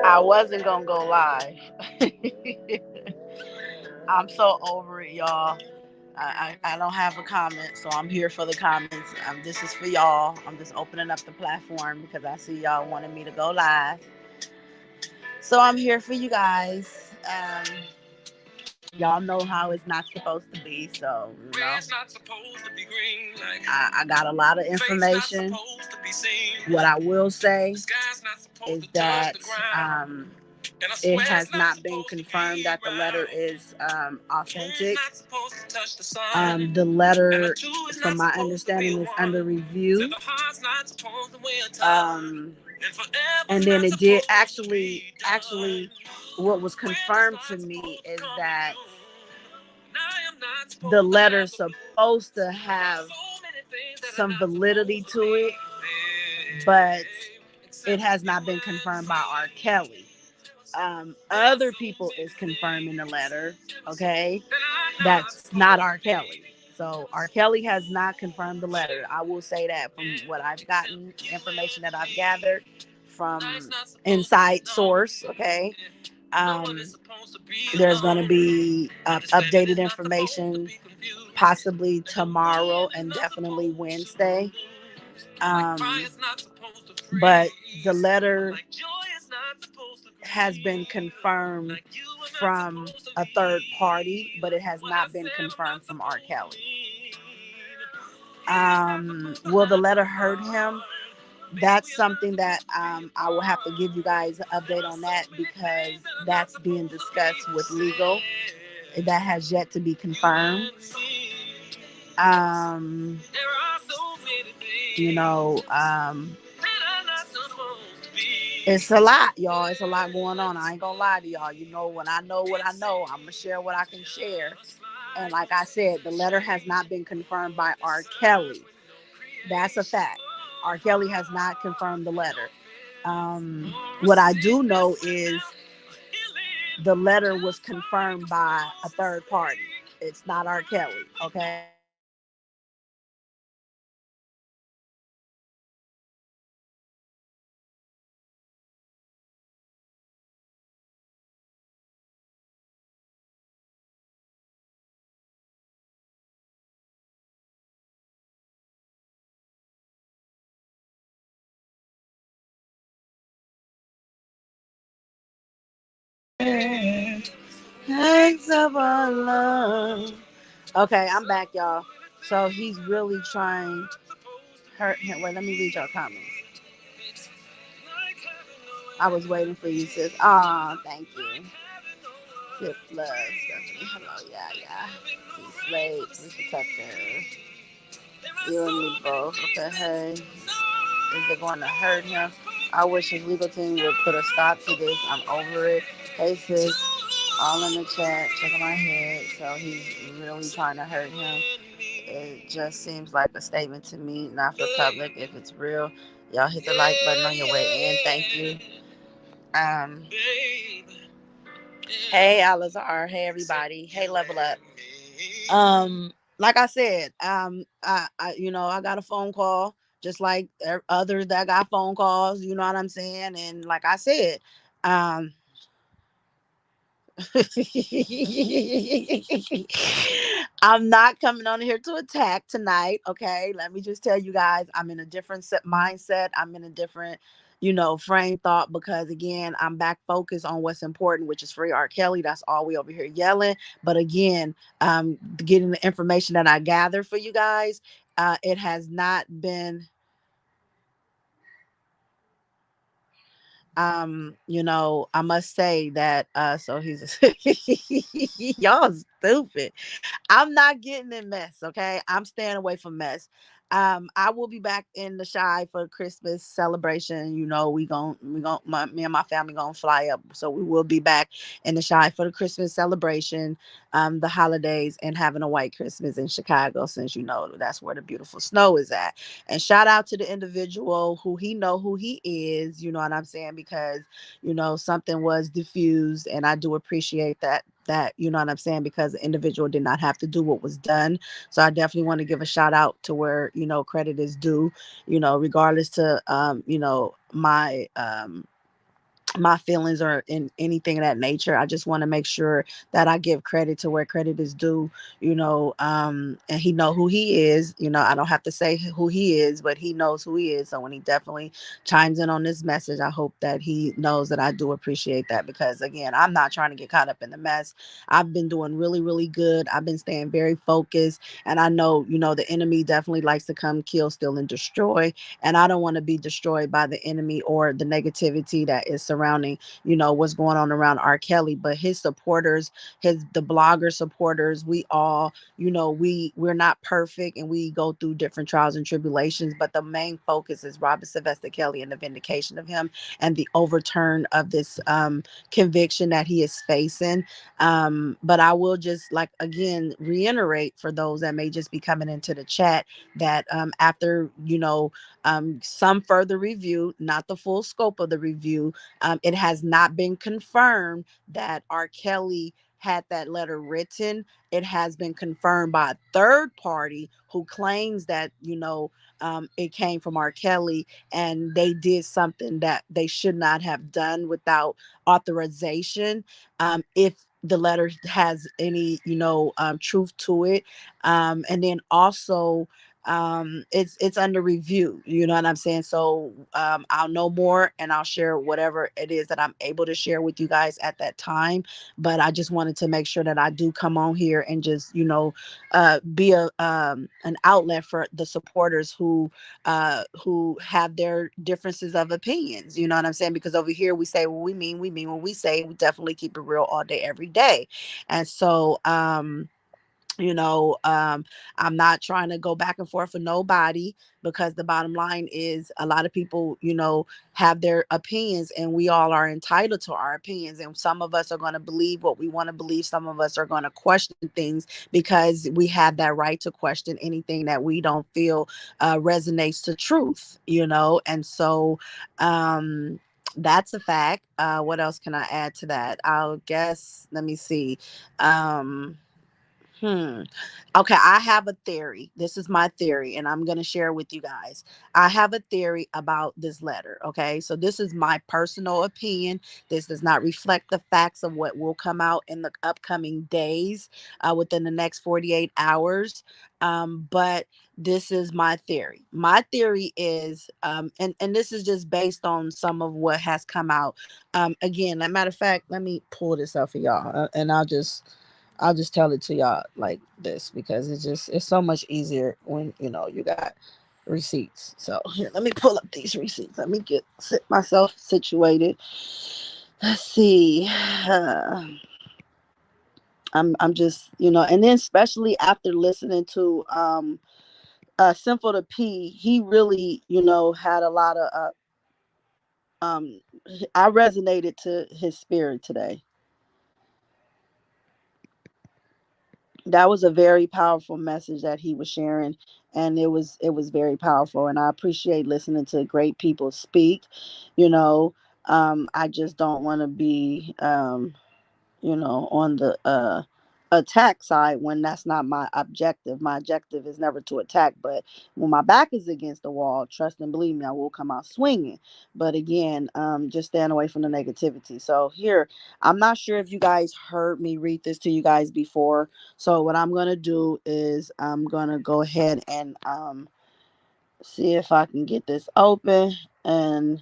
I wasn't gonna go live. I'm so over it, y'all. I don't have a comment, so I'm here for the comments. This is for y'all. I'm just opening up the platform because I see y'all wanted me to go live. So I'm here for you guys. Y'all know how it's not supposed to be, so I got a lot of information. What I will say is that it has not been confirmed that the letter is authentic. The letter, from my understanding, is under review. And then it did actually, what was confirmed to me is that the letter's supposed to have some validity to it, but it has not been confirmed by R.Kelly. Other people is confirming the letter, okay? That's not R.Kelly. So R.Kelly has not confirmed the letter. I will say that from what I've gotten, information that I've gathered from inside source, okay? Um, there's going to be updated information possibly tomorrow and definitely Wednesday. Um, but the letter has been confirmed from a third party, but it has not been confirmed from R. Kelly. Will the letter hurt him? That's something that I will have to give you guys an update on that because that's being discussed with legal. That has yet to be confirmed. Um, you know, it's a lot, y'all. It's a lot going on. I ain't gonna lie to y'all. You know, when I know what I know, I'm gonna share what I can share. And like I said, the letter has not been confirmed by R. Kelly. That's a fact. R. Kelly has not confirmed the letter. What I do know is the letter was confirmed by a third party. It's not R. Kelly, okay? Thanks of our love. Okay, I'm back, y'all. So he's really trying hurt him. Wait, let me read your comments. I was waiting for you, sis. Ah, thank you. Tip love, Stephanie. Hello, yeah. He's late. We should talk to her. You and me both. Okay, hey. Is it going to hurt him? I wish his legal team would put a stop to this. I'm over it. Hey, sis. All in the chat. Checking my head. So he's really trying to hurt him. It just seems like a statement to me, not for public. If it's real, y'all hit the like button on your way in. Thank you. Um, hey, Alizar. Hey, everybody. Hey, Level Up. Like I said, I got a phone call, just like others that got phone calls. You know what I'm saying? And like I said, um, I'm not coming on here to attack tonight. Okay, let me just tell you guys, I'm in a different mindset. I'm in a different, frame thought because again, I'm back focused on what's important, which is free R. Kelly. That's all we over here yelling. But again, getting the information that I gather for you guys, it has not been I must say that so he's y'all stupid. I'm not getting in mess, okay? I'm staying away from mess. I will be back in the Shy for Christmas celebration. Me and my family gonna fly up, so we will be back in the Shy for the Christmas celebration, the holidays, and having a white Christmas in Chicago, since that's where the beautiful snow is at. And shout out to the individual who he know who he is. You know what I'm saying? Because something was diffused, and I do appreciate that, you know what I'm saying, because the individual did not have to do what was done. So I definitely want to give a shout out to where, credit is due, regardless to, my feelings or in anything of that nature. I just want to make sure that I give credit to where credit is due, and he know who he is. I don't have to say who he is, but he knows who he is. So when he definitely chimes in on this message, I hope that he knows that I do appreciate that, because again, I'm not trying to get caught up in the mess. I've been doing really, really good. I've been staying very focused, and I know, the enemy definitely likes to come kill, steal, and destroy, and I don't want to be destroyed by the enemy or the negativity that is surrounding, what's going on around R. Kelly. But his supporters, the blogger supporters, we all, we're not perfect, and we go through different trials and tribulations. But the main focus is Robert Sylvester Kelly and the vindication of him, and the overturn of this conviction that he is facing. But I will just, like, again, reiterate for those that may just be coming into the chat that after, some further review, not the full scope of the review, it has not been confirmed that R. Kelly had that letter written. It has been confirmed by a third party who claims that, it came from R. Kelly, and they did something that they should not have done without authorization. If the letter has any, truth to it. And then also, it's under review, you know what I'm saying? So I'll know more, and I'll share whatever it is that I'm able to share with you guys at that time. But I just wanted to make sure that I do come on here and just, be an outlet for the supporters who have their differences of opinions, you know what I'm saying? Because over here we say what we mean what we say. We definitely keep it real all day every day. And so you know um I'm not trying to go back and forth with nobody, because the bottom line is a lot of people, have their opinions, and we all are entitled to our opinions, and some of us are going to believe what we want to believe. Some of us are going to question things, because we have that right to question anything that we don't feel resonates to truth, and so that's a fact. What else can I add to that? I'll guess, let me see. um Hmm. Okay, I have a theory. This is my theory, and I'm going to share with you guys. I have a theory about this letter. Okay, so this is my personal opinion. This does not reflect the facts of what will come out in the upcoming days, within the next 48 hours. But this is my theory. My theory is, and this is just based on some of what has come out. Again, as a matter of fact, let me pull this up for y'all, and I'll just tell it to y'all like this, because it's so much easier when you got receipts. So here, let me pull up these receipts. Let me sit myself situated. Let's see. Uh, I'm just, and then especially after listening to Simple to P, he really, had a lot of um I resonated to his spirit today. That was a very powerful message that he was sharing, and it was very powerful, and I appreciate listening to great people speak. you know I just don't want to be on the attack side when that's not my objective. My objective is never to attack, but when my back is against the wall, trust and believe me, I will come out swinging. But again, just stand away from the negativity. So here, I'm not sure if you guys heard me read this to you guys before. So what I'm going to do is I'm going to go ahead and see if I can get this open and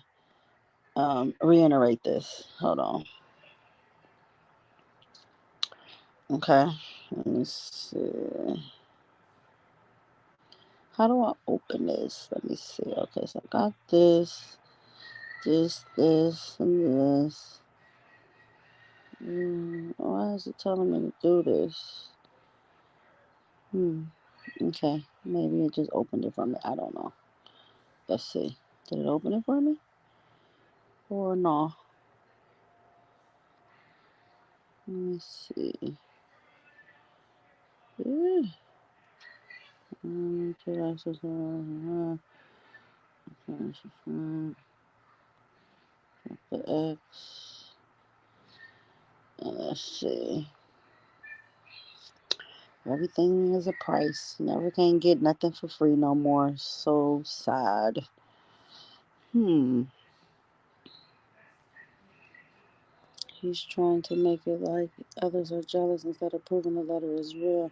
reiterate this. Hold on. Okay. Let me see. How do I open this? Let me see. Okay, so I got this, and this. Why is it telling me to do this? Hmm. Okay, maybe it just opened it for me. I don't know. Let's see. Did it open it for me? Or no? Let me see. Yeah. To access the X. Let's see. Everything is a price. You never can get nothing for free no more. So sad. Hmm. He's trying to make it like others are jealous instead of proving the letter is real.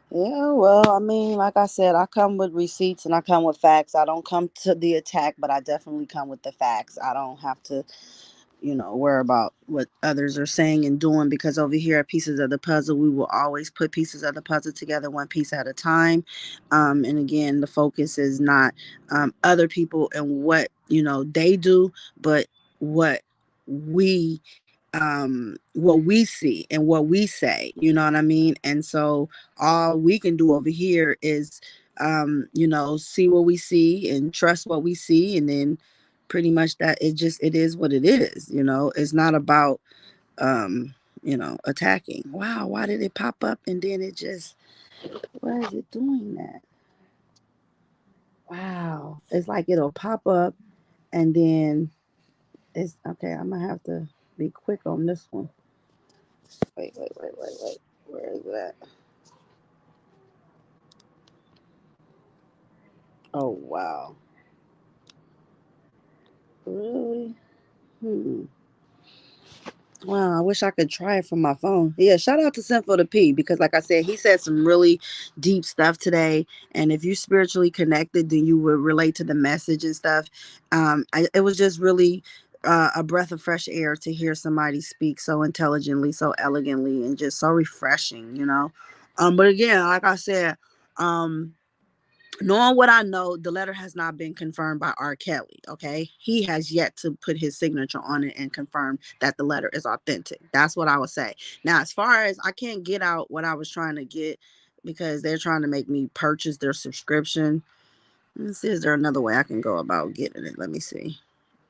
Yeah, well, I mean, like I said, I come with receipts and I come with facts. I don't come to the attack, but I definitely come with the facts. I don't have to, worry about what others are saying and doing, because over here at Pieces of the Puzzle, we will always put pieces of the puzzle together one piece at a time. And again, the focus is not other people and what, they do, but what we what we see and what we say, you know what I mean? And so all we can do over here is see what we see and trust what we see, and then pretty much that it is what it is. It's not about attacking. Wow, why did it pop up and then it just, why is it doing that? Wow, it's like it'll pop up and then it's okay. I'm gonna have to be quick on this one. Wait. Where is that? Oh wow. Really? Hmm. Wow, I wish I could try it from my phone. Yeah, shout out to Sinful to P, because like I said, he said some really deep stuff today. And if you're spiritually connected, then you would relate to the message and stuff. It was just really a breath of fresh air to hear somebody speak so intelligently, so elegantly, and just so refreshing. But again, like I said, um, knowing what I know, the letter has not been confirmed by R. Kelly. Okay. He has yet to put his signature on it and confirm that the letter is authentic. That's what I would say. Now, as far as I can't get out what I was trying to get because they're trying to make me purchase their subscription. Let's see, is there another way I can go about getting it? Let me see.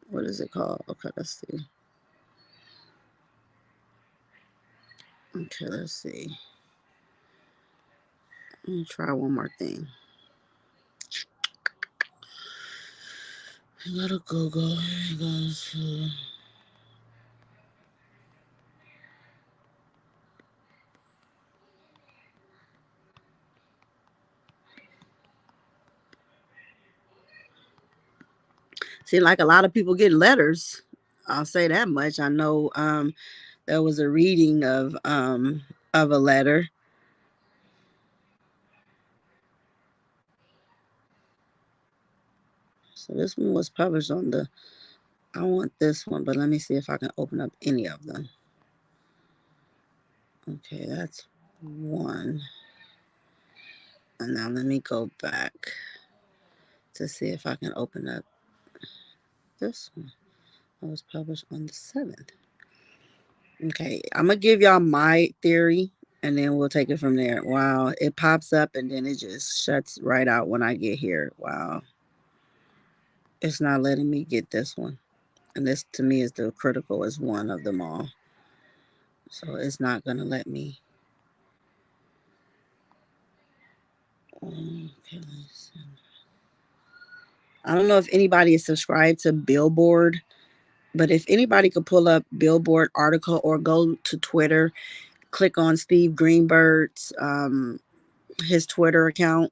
What is it called? Okay, let's see. Okay, let's see. Let me try one more thing. I gotta Google. It goes to seem like a lot of people get letters. I'll say that much. I know there was a reading of a letter. So this one was published on the, I want this one, but let me see if I can open up any of them. Okay, that's one. And now let me go back to see if I can open up this one. It was published on the 7th. Okay, I'm gonna give y'all my theory and then we'll take it from there. Wow, it pops up and then it just shuts right out when I get here. Wow, it's not letting me get this one. And this to me is the critical is one of them all. So it's not gonna let me. Okay, I don't know if anybody is subscribed to Billboard, but if anybody could pull up Billboard article or go to Twitter, click on Steve Greenberg's his Twitter account,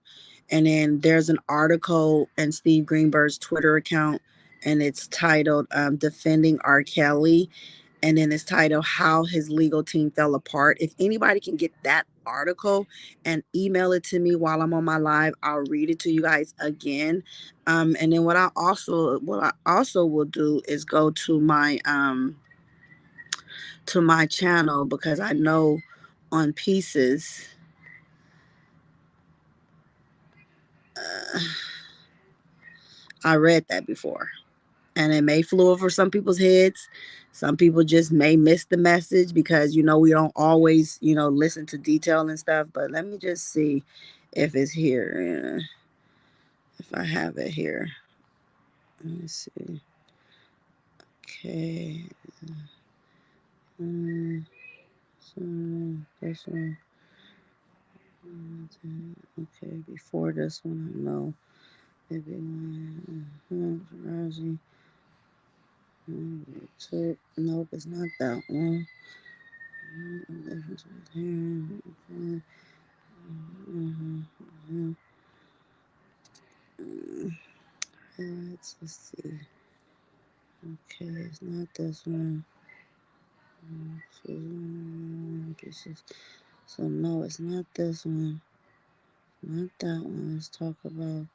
and then there's an article in Steve Greenberg's Twitter account, and it's titled "Defending R. Kelly," and then it's titled "How His Legal Team Fell Apart." If anybody can get that article and email it to me while I'm on my live, I'll read it to you guys again. And then what I also will do is go to my channel, because I know on Pieces. Uh, I read that before, and it may flew over some people's heads. Some people just may miss the message because we don't always listen to detail and stuff. But let me just see if it's here. If I have it here, let me see. Okay. So this one. Okay, before this one, no. Everyone. Nope, it's not that one. Mm-hmm. Mm-hmm. Mm. Let's see. Okay, it's not this one. Pieces. So no, it's not this one. Not that one. Let's talk about.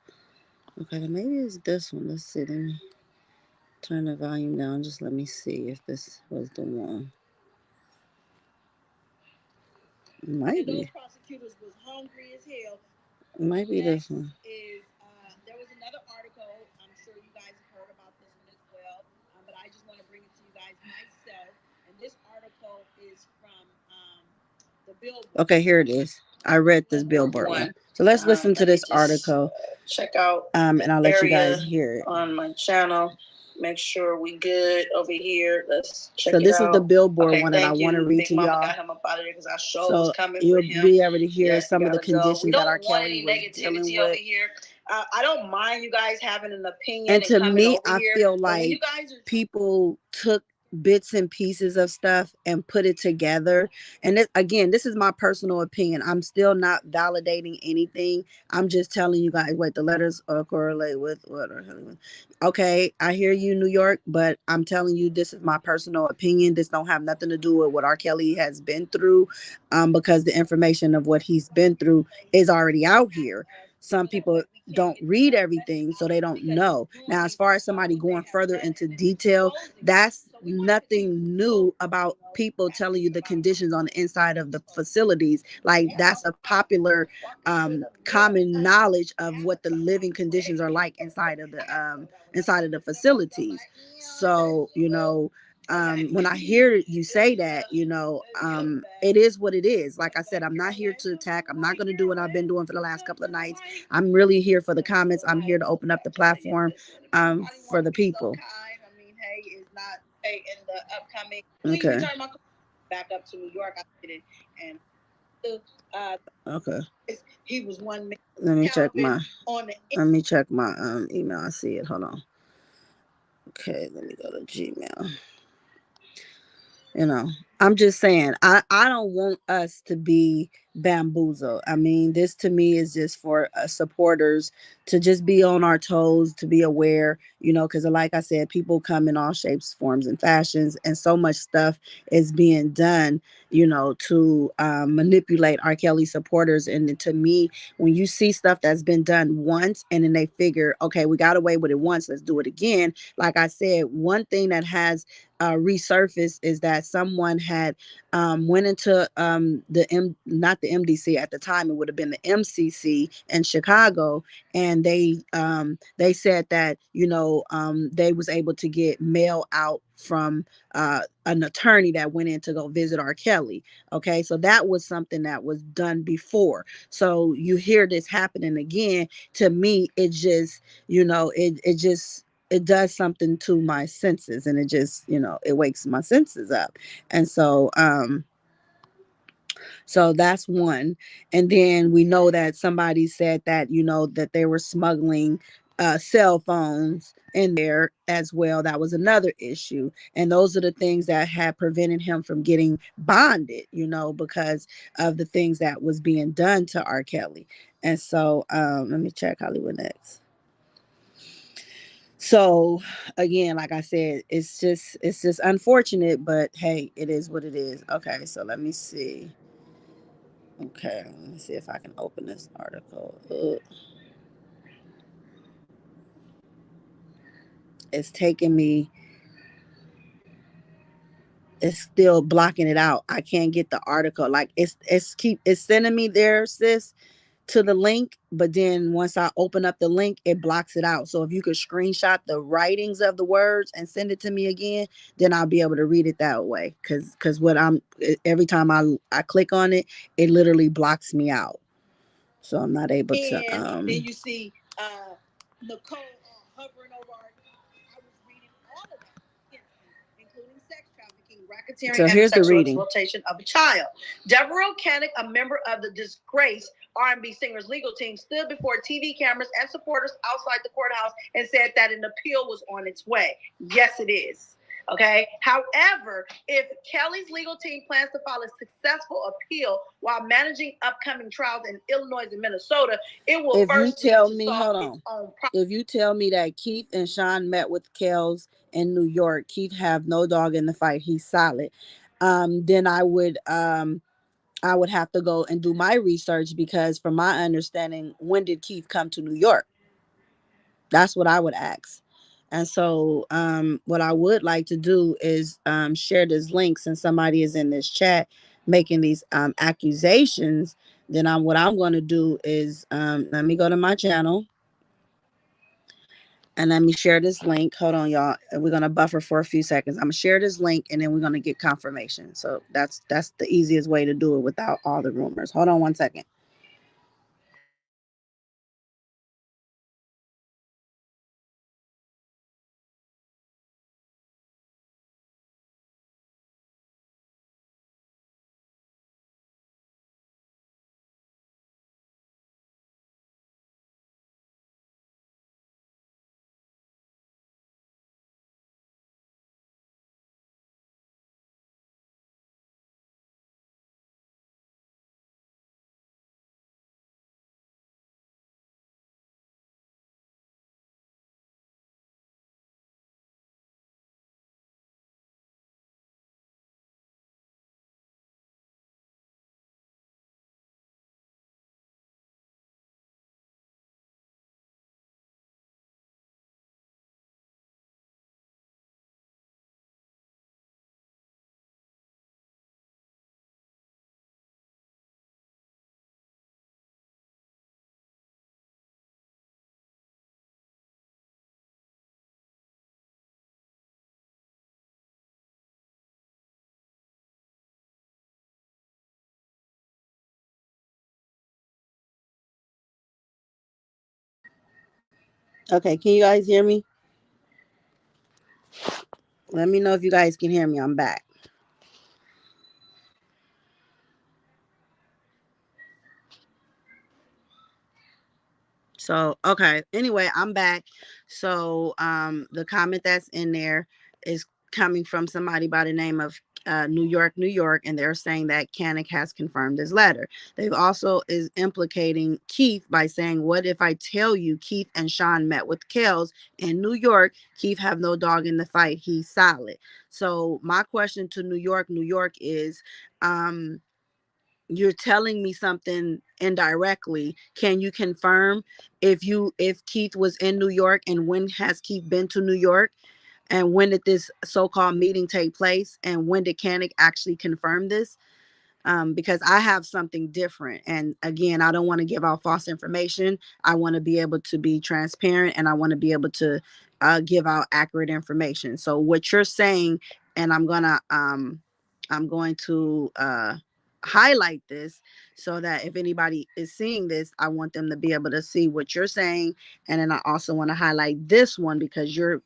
Okay, then maybe it's this one. Let's see. Let me turn the volume down. Just let me see if this was the one. Might be. Those prosecutors was hungry as hell. Might be this one. Is there was another article? I'm sure you guys have heard about this one as well, but I just want to bring it to you guys myself. And this article is from the Billboard. Okay, here it is. I read this Billboard one. So let's listen to this article. Check out and I'll let you guys hear it on my channel. Make sure we good over here. Let's check it out. So this is the Billboard one that I want to read to y'all. Got him up out of there because our show is coming. You'll be able to hear some of the conditions that R.Kelly was dealing with. I don't mind you guys having an opinion. And to me, I feel like people took bits and pieces of stuff and put it together. And this, again, this is my personal opinion. I'm still not validating anything. I'm just telling you guys what the letters correlate with what. Okay, I hear you, New York, but I'm telling you, this is my personal opinion. This don't have nothing to do with what R. Kelly has been through, because the information of what he's been through is already out here. Some people don't read everything, so they don't know. Now, as far as somebody going further into detail, that's nothing new about people telling you the conditions on the inside of the facilities. Like, that's a popular common knowledge of what the living conditions are like inside of the facilities. So, when I hear you say that, it is what it is. Like I said, I'm not here to attack. I'm not going to do what I've been doing for the last couple of nights. I'm really here for the comments. I'm here to open up the platform for the people. Okay. Back up to New York. I did it, and okay. He was one man. Let me check my email. I see it. Hold on. Okay, let me go to Gmail. you know I'm just saying, I don't want us to be bamboozled. I mean, this to me is just for supporters to just be on our toes, to be aware, because like I said, people come in all shapes, forms, and fashions, and so much stuff is being done, to manipulate R. Kelly supporters. And to me, when you see stuff that's been done once and then they figure, okay, we got away with it once, let's do it again. Like I said, one thing that has resurfaced is that someone had went into not the MDC at the time, it would have been the MCC in Chicago, and they said that they was able to get mail out from an attorney that went in to go visit R. Kelly. Okay, so that was something that was done before. So you hear this happening again. To me, it just it does something to my senses, and it just it wakes my senses up. And so that's one. And then we know that somebody said that that they were smuggling cell phones in there as well. That was another issue. And those are the things that had prevented him from getting bonded, because of the things that was being done to R. Kelly. And so let me check Hollywood Next. So again, like I said, it's just unfortunate, but hey, it is what it is. Okay, so let me see. Okay, let me see if I can open this article. It's taking me. It's still blocking it out. I can't get the article. Like it's sending me there, sis, to the link, but then once I open up the link, it blocks it out. So if you could screenshot the writings of the words and send it to me again, then I'll be able to read it that way. Because what every time I click on it, it literally blocks me out. So I'm not able to. Then you see Nicole hovering over our needs. I was reading all of that, including sex trafficking, racketeering, so here's and sexual exploitation of a child. Deborah O'Canick, a member of the disgraced R&B singers legal team, stood before TV cameras and supporters outside the courthouse and said that an appeal was on its way. Yes, it is. Okay. However, if Kelly's legal team plans to file a successful appeal while managing upcoming trials in Illinois and Minnesota, it will. If first you tell me, hold on. If you tell me that Keith and Sean met with Kels in New York, Keith have no dog in the fight. He's solid. Then I would have to go and do my research, because from my understanding, when did Keith come to New York? That's what I would ask. And so what I would like to do is share this link, since somebody is in this chat making these accusations. Then what I'm going to do is, let me go to my channel and let me share this link. Hold on, y'all. We're going to buffer for a few seconds. I'm going to share this link and then we're going to get confirmation. So that's the easiest way to do it without all the rumors. Hold on one second. Okay, can you guys hear me? Let me know if you guys can hear me. I'm back. So, okay. Anyway, I'm back. So, the comment that's in there is coming from somebody by the name of New York, New York, and they're saying that Kanik has confirmed his letter. They've also is implicating Keith by saying, "What if I tell you Keith and Sean met with Kels in New York? Keith have no dog in the fight. He's solid." So, my question to New York, New York is, you're telling me something indirectly. Can you confirm if Keith was in New York, and when has Keith been to New York, and when did this so-called meeting take place, and when did Kanik actually confirm this? Because I have something different. And again, I don't want to give out false information. I want to be able to be transparent, and I want to be able to give out accurate information. So what you're saying, and I'm going to highlight this so that if anybody is seeing this, I want them to be able to see what you're saying. And then I also want to highlight this one, because you're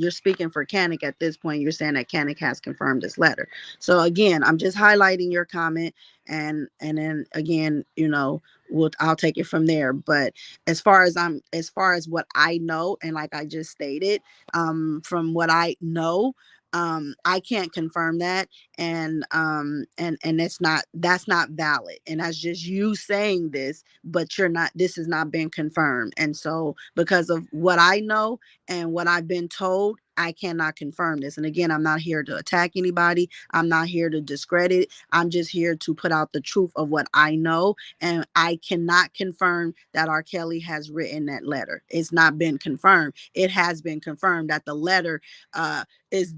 speaking for Kanik at this point. You're saying that Kanik has confirmed this letter. So again, I'm just highlighting your comment, and then again, I'll take it from there. But as far as what I know, and like I just stated, from what I know, I can't confirm that, and that's not valid, and that's just you saying this, but you're not this has not been confirmed. And so, because of what I know and what I've been told, I cannot confirm this. And again, I'm not here to attack anybody. I'm not here to discredit. I'm just here to put out the truth of what I know. And I cannot confirm that R. Kelly has written that letter. It's not been confirmed. It has been confirmed that the letter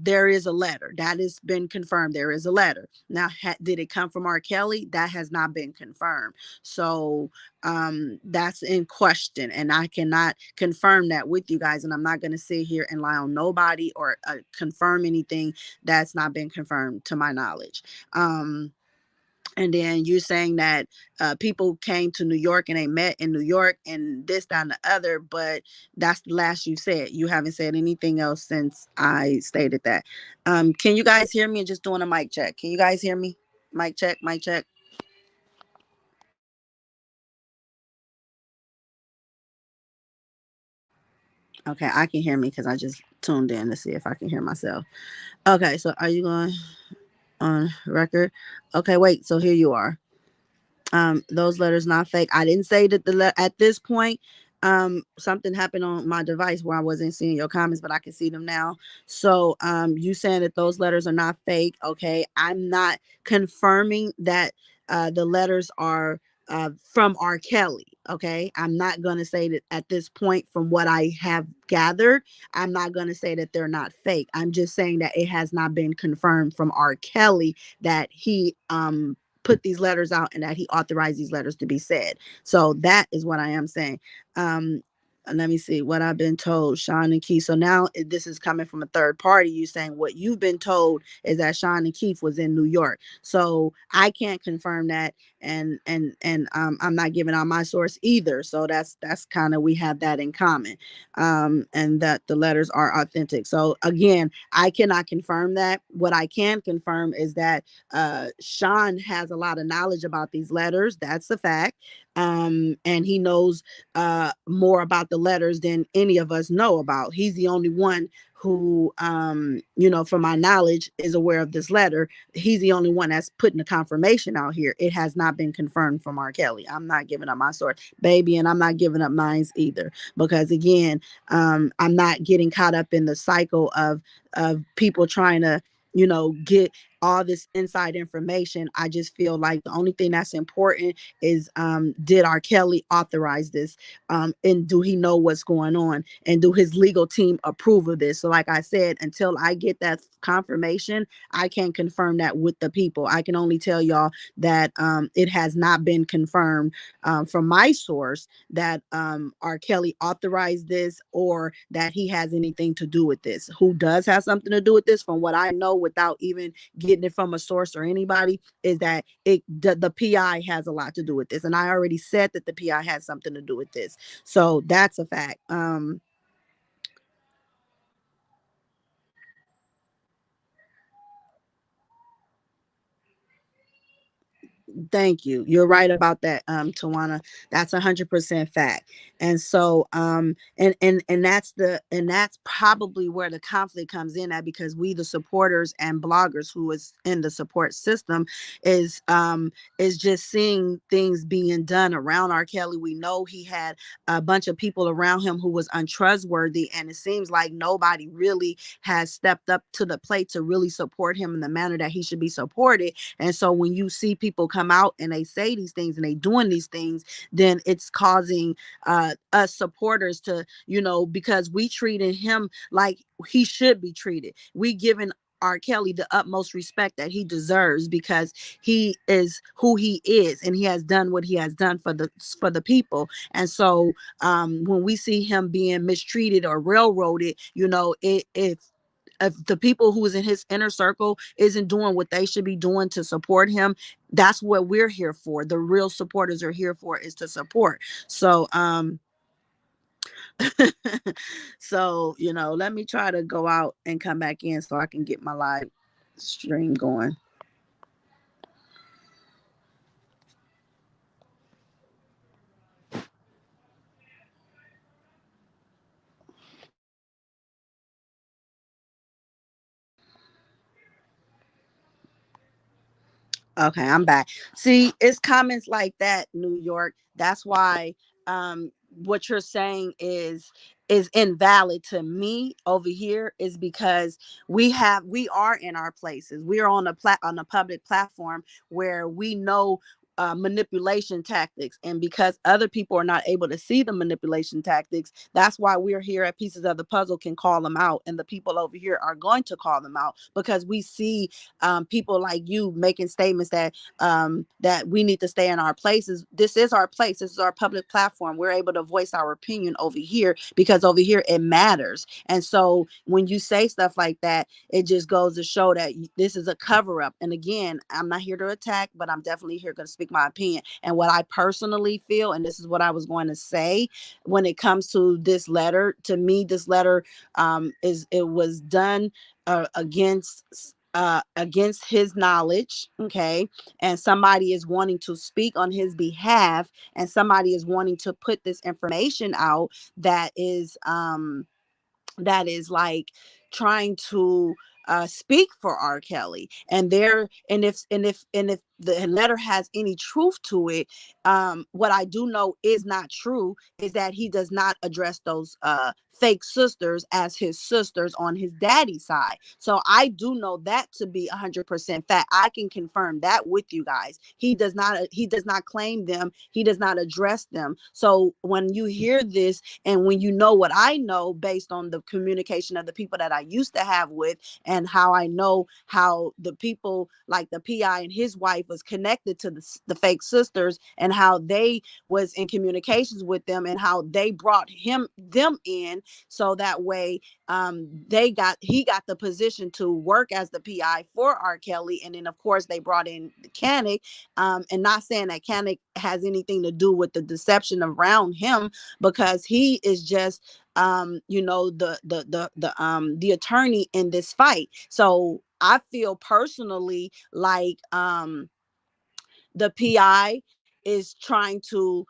there is a letter that has been confirmed. There is a letter. Now, did it come from R. Kelly? That has not been confirmed. So that's in question, and I cannot confirm that with you guys. And I'm not going to sit here and lie on nobody or confirm anything that's not been confirmed to my knowledge. And then you're saying that people came to New York and they met in New York and this, that, and the other, but that's the last you said. You haven't said anything else since I stated that. Can you guys hear me? Just doing a mic check. Can you guys hear me? Mic check, mic check. Okay, I can hear me because I just tuned in to see if I can hear myself. Okay, so are you going on record? Okay, wait. So here you are. Those letters not fake. I didn't say that at this point something happened on my device where I wasn't seeing your comments, but I can see them now. So you saying that those letters are not fake. Okay, I'm not confirming that the letters are from R. Kelly. Okay, I'm not going to say that at this point. From what I have gathered, I'm not going to say that they're not fake. I'm just saying that it has not been confirmed from R. Kelly that he put these letters out and that he authorized these letters to be said. So that is what I am saying. Um, let me see what I've been told, Sean and Keith. So now this is coming from a third party. You saying what you've been told is that Sean and Keith was in New York. So I can't confirm that, and I'm not giving out my source either. So that's kind of, we have that in common, and that the letters are authentic. So again, I cannot confirm that. What I can confirm is that Sean has a lot of knowledge about these letters. That's a fact. And he knows more about the letters than any of us know about. He's the only one who, from my knowledge, is aware of this letter. He's the only one that's putting the confirmation out here. It has not been confirmed from R. Kelly. I'm not giving up my source, baby, and I'm not giving up mines either. Because again, I'm not getting caught up in the cycle of people trying to, get all this inside information. I just feel like the only thing that's important is, did R. Kelly authorize this? And do he know what's going on? And do his legal team approve of this? So like I said, until I get that confirmation, I can't confirm that with the people. I can only tell y'all that it has not been confirmed from my source that R. Kelly authorized this, or that he has anything to do with this. Who does have something to do with this, from what I know, without even getting it from a source or anybody, is that the PI has a lot to do with this. And I already said that the PI has something to do with this. So that's a fact. Thank you. You're right about that, Tawana. That's 100% fact. And so, and that's probably where the conflict comes in at, because we, the supporters and bloggers who is in the support system, is just seeing things being done around R. Kelly. We know he had a bunch of people around him who was untrustworthy, and it seems like nobody really has stepped up to the plate to really support him in the manner that he should be supported. And so when you see people come out and they say these things and they doing these things, then it's causing us supporters to, because we treated him like he should be treated. We given R. Kelly the utmost respect that he deserves, because he is who he is, and he has done what he has done for the people. And so when we see him being mistreated or railroaded, if the people who is in his inner circle isn't doing what they should be doing to support him, that's what we're here for. The real supporters are here for, is to support. So so let me try to go out and come back in so I can get my live stream going. Okay, I'm back. See, it's comments like that, New York. That's why what you're saying is invalid to me over here, is because we are in our places. We are on a public platform where we know manipulation tactics, and because other people are not able to see the manipulation tactics, that's why we're here at Pieces of the Puzzle can call them out, and the people over here are going to call them out, because we see people like you making statements that we need to stay in our places. This is our place. This is our public platform. We're able to voice our opinion over here, because over here it matters. And so when you say stuff like that, it just goes to show that this is a cover up. And again, I'm not here to attack, but I'm definitely here going to speak my opinion. And what I personally feel, and this is what I was going to say, when it comes to this letter, to me, this letter is it was done against his knowledge. Okay, and somebody is wanting to speak on his behalf, and somebody is wanting to put this information out that is that is like trying to speak for R. Kelly, and there, and if the letter has any truth to it, what I do know is not true is that he does not address those fake sisters as his sisters on his daddy's side. So I do know that to be 100% fact. I can confirm that with you guys. He does not claim them. He does not address them. So when you hear this, and when you know what I know based on the communication of the people that I used to have with, and how I know how the people like the PI and his wife was connected to the fake sisters, and how they was in communications with them, and how they brought them in, so that way he got the position to work as the PI for R. Kelly. And then of course they brought in the Canic, and not saying that Canic has anything to do with the deception around him, because he is just the attorney in this fight. So I feel personally like the PI is trying to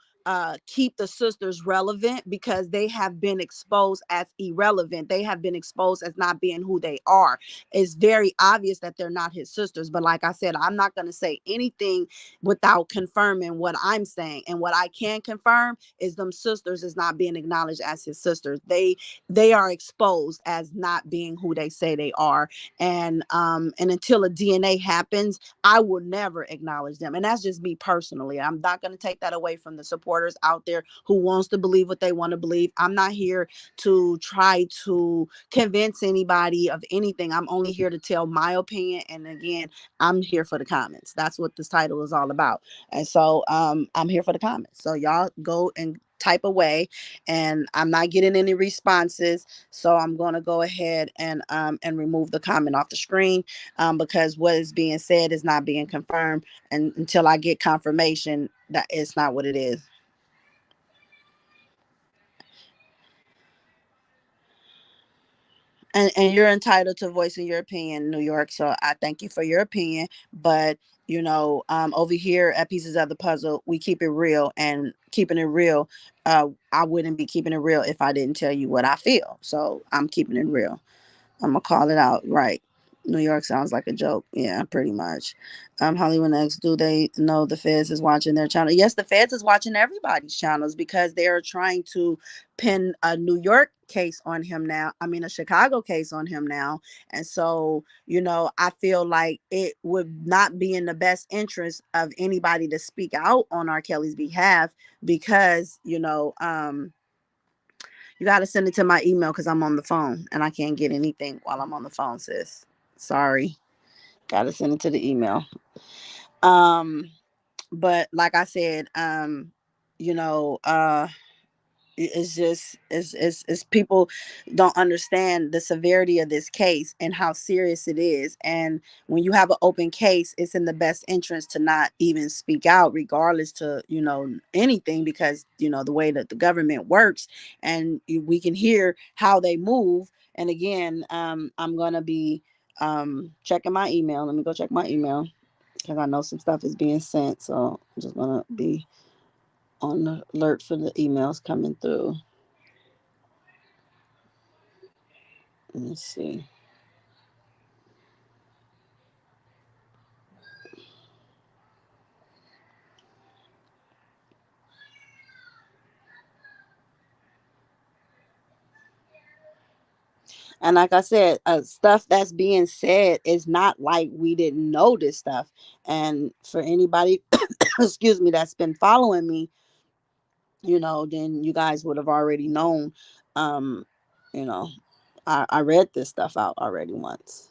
keep the sisters relevant, because they have been exposed as irrelevant. They have been exposed as not being who they are. It's very obvious that they're not his sisters. But like I said, I'm not going to say anything without confirming what I'm saying. And what I can confirm is them sisters is not being acknowledged as his sisters. They are exposed as not being who they say they are. And until a DNA happens, I will never acknowledge them. And that's just me personally. I'm not going to take that away from the supporters out there who wants to believe what they want to believe. I'm not here to try to convince anybody of anything. I'm only here to tell my opinion. And again, I'm here for the comments. That's what this title is all about. And so I'm here for the comments. So y'all go and type away, and I'm not getting any responses, so I'm going to go ahead and remove the comment off the screen, because what is being said is not being confirmed, and until I get confirmation that it's not what it is. And you're entitled to voicing your opinion, New York. So I thank you for your opinion. But over here at Pieces of the Puzzle, we keep it real, and keeping it real. I wouldn't be keeping it real if I didn't tell you what I feel. So I'm keeping it real. I'm gonna call it out. Right. New York sounds like a joke. Yeah, pretty much. Hollywood X, do they know the feds is watching their channel? Yes, the feds is watching everybody's channels, because they are trying to pin a New York case on him now. I mean, a Chicago case on him now. And so, I feel like it would not be in the best interest of anybody to speak out on R. Kelly's behalf, because, you got to send it to my email, because I'm on the phone and I can't get anything while I'm on the phone, sis. Sorry. Got to send it to the email. Um, but like I said, you know, uh, it's just it's people don't understand the severity of this case and how serious it is. And when you have an open case, it's in the best interest to not even speak out, regardless to anything, because the way that the government works, and we can hear how they move. And again, I'm gonna be checking my email. Let me go check my email, because I know some stuff is being sent, so I'm just gonna be on the alert for the emails coming through. Let's see. And like I said, stuff that's being said is not like we didn't know this stuff. And for anybody, excuse me, that's been following me, then you guys would have already known. Um, you know, I read this stuff out already once.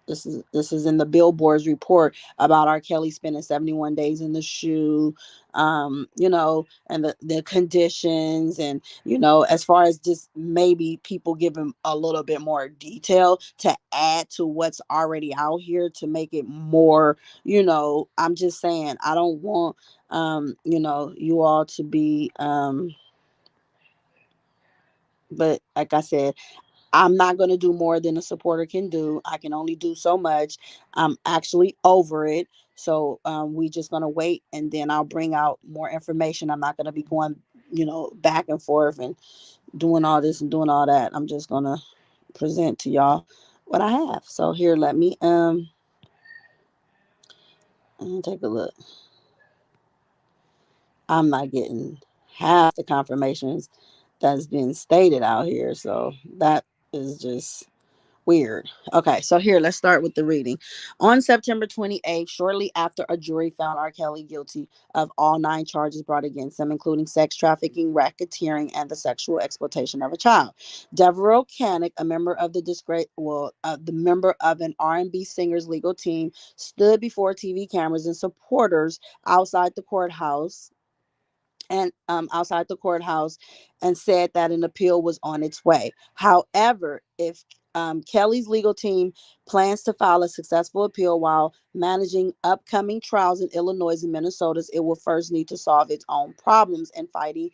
This is in the Billboard's report about R. Kelly spending 71 days in the shoe, and the conditions, and as far as just maybe people give him a little bit more detail to add to what's already out here to make it more. I'm just saying, I don't want you all to be but like I said, I'm not going to do more than a supporter can do. I can only do so much. I'm actually over it. So we just going to wait, and then I'll bring out more information. I'm not going to be going back and forth and doing all this and doing all that. I'm just gonna present to y'all what I have. So here, let me take a look. I'm not getting half the confirmations that's been stated out here. So that is just weird. Okay, so here, let's start with the reading. On September 28th, shortly after a jury found R. Kelly guilty of all 9 charges brought against him, including sex trafficking, racketeering, and the sexual exploitation of a child, Devereaux Canick, a member of the member of an R&B singer's legal team, stood before TV cameras and supporters outside the courthouse outside the courthouse and said that an appeal was on its way. However, if Kelly's legal team plans to file a successful appeal while managing upcoming trials in Illinois and Minnesota, it will first need to solve its own problems infighting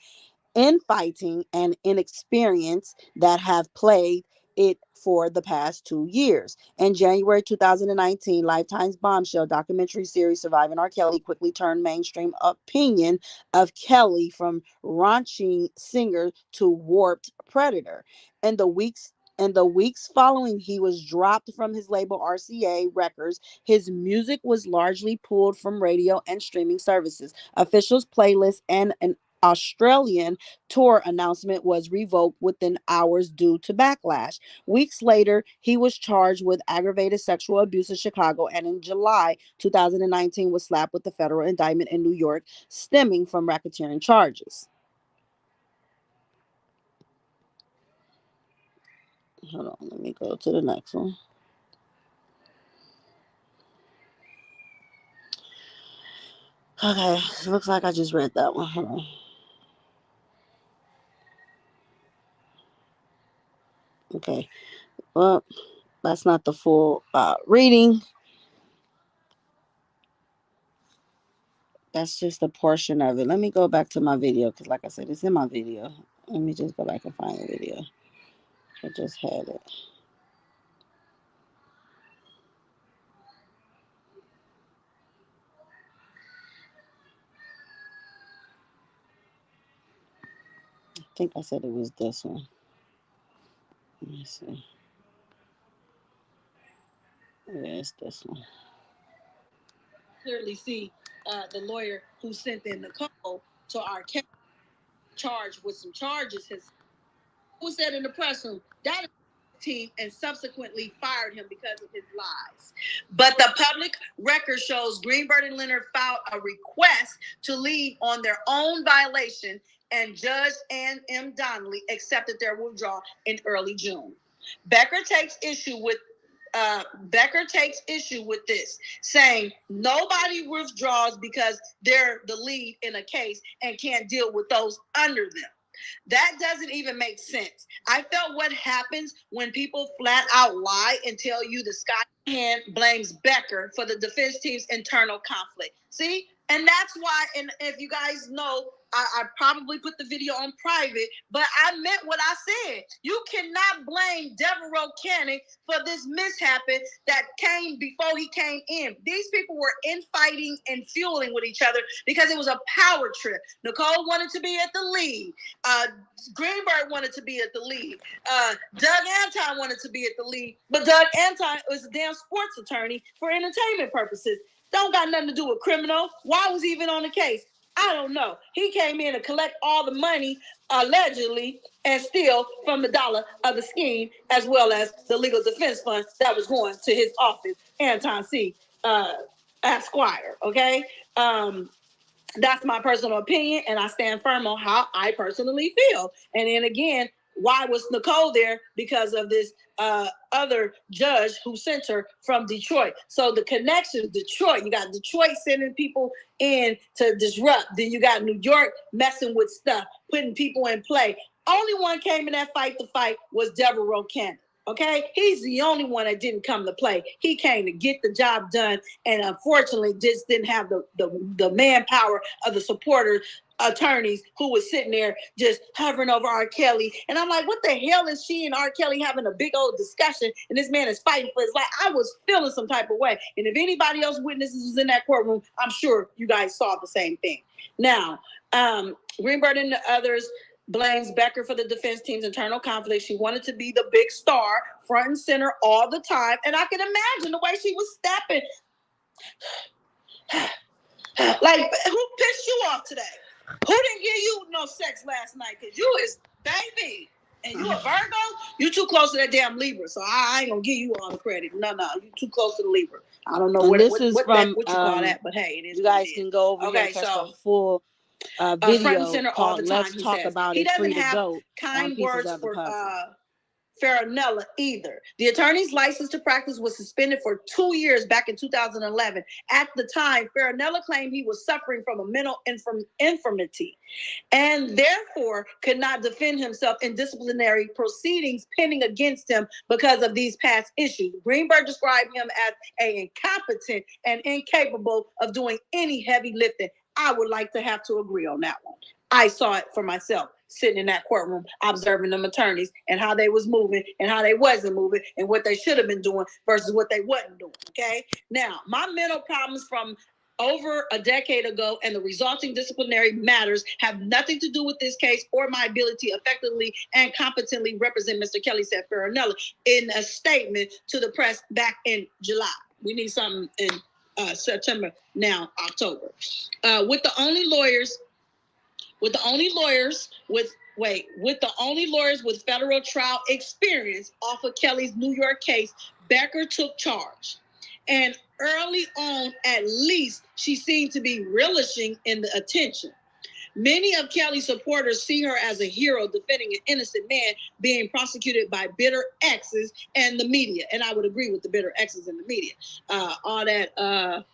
and inexperience that have plagued it for the past 2 years. In January 2019, Lifetime's bombshell documentary series Surviving R. Kelly quickly turned mainstream opinion of Kelly from raunchy singer to warped predator. In the weeks following he was dropped from his label RCA Records, his music was largely pulled from radio and streaming services. Officials playlists and an Australian tour announcement was revoked within hours due to backlash. Weeks later, he was charged with aggravated sexual abuse in Chicago and in July 2019 was slapped with a federal indictment in New York stemming from racketeering charges. Hold on, let me go to the next one. Okay, it looks like I just read that one. Hold on. Okay, well, that's not the full reading. That's just a portion of it. Let me go back to my video because, like I said, it's in my video. Let me just go back and find the video. I just had it. I think I said it was this one. Let me see. Yeah, it's this one. Clearly see the lawyer who sent in the call to R.Kelly charged with some charges. His who said in the press room that team and subsequently fired him because of his lies. But the public record shows Greenberg and Leonard filed a request to leave on their own violation, and Judge Ann M. Donnelly accepted their withdrawal in early June. Becker takes issue with this, saying nobody withdraws because they're the lead in a case and can't deal with those under them. That doesn't even make sense. I felt what happens when people flat out lie and tell you the Sky Hand blames Becker for the defense team's internal conflict. See? And that's why, and if you guys know, I probably put the video on private, but I meant what I said. You cannot blame Devereaux Canning for this mishap that came before he came in. These people were infighting and fueling with each other because it was a power trip. Nicole wanted to be at the lead. Greenberg wanted to be at the lead. Doug Anton wanted to be at the lead, but Doug Anton was a damn sports attorney for entertainment purposes. Don't got nothing to do with criminal. Why was he even on the case? I don't know. He came in to collect all the money, allegedly, and steal from the dollar of the scheme, as well as the legal defense fund that was going to his office, Anton C. Esquire. Okay? That's my personal opinion, and I stand firm on how I personally feel. And then again, why was Nicole there? Because of this other judge who sent her from Detroit. So the connection, Detroit, you got Detroit sending people in to disrupt. Then you got New York messing with stuff, putting people in play. Only one came in that fight to fight was Devereaux Cannon. Okay, he's the only one that didn't come to play. He came to get the job done, and unfortunately, just didn't have the manpower of the supporters, attorneys who was sitting there just hovering over R. Kelly. And I'm like, what the hell is she and R. Kelly having a big old discussion? And this man is fighting for his life. I was feeling some type of way. And if anybody else witnesses was in that courtroom, I'm sure you guys saw the same thing. Now, Greenberg and the others blames Becker for the defense team's internal conflict. She wanted to be the big star, front and center all the time. And I can imagine the way she was stepping. Like, who pissed you off today? Who didn't give you no sex last night? Because you is baby. And you a Virgo? You too close to that damn Libra. So I ain't going to give you all the credit. No, you too close to the Libra. I don't know what you call that, but hey, it is. You guys can go over here and catch the full video front and center all the time, Let's Talk About It. Free to go. Kind words for Farinella either. The attorney's license to practice was suspended for 2 years back in 2011. At the time, Farinella claimed he was suffering from a mental infirmity and therefore could not defend himself in disciplinary proceedings pending against him because of these past issues. Greenberg described him as incompetent and incapable of doing any heavy lifting. I would like to have to agree on that one. I saw it for myself, sitting in that courtroom, observing them attorneys and how they was moving and how they wasn't moving and what they should have been doing versus what they wasn't doing, okay? Now, my mental problems from over a decade ago and the resulting disciplinary matters have nothing to do with this case or my ability to effectively and competently represent Mr. Kelly, said Farinella in a statement to the press back in July. We need something in September, now October. With the only lawyers with federal trial experience off of Kelly's New York case, Becker took charge. And early on, at least, she seemed to be relishing in the attention. Many of Kelly's supporters see her as a hero defending an innocent man being prosecuted by bitter exes and the media. And I would agree with the bitter exes and the media. All that,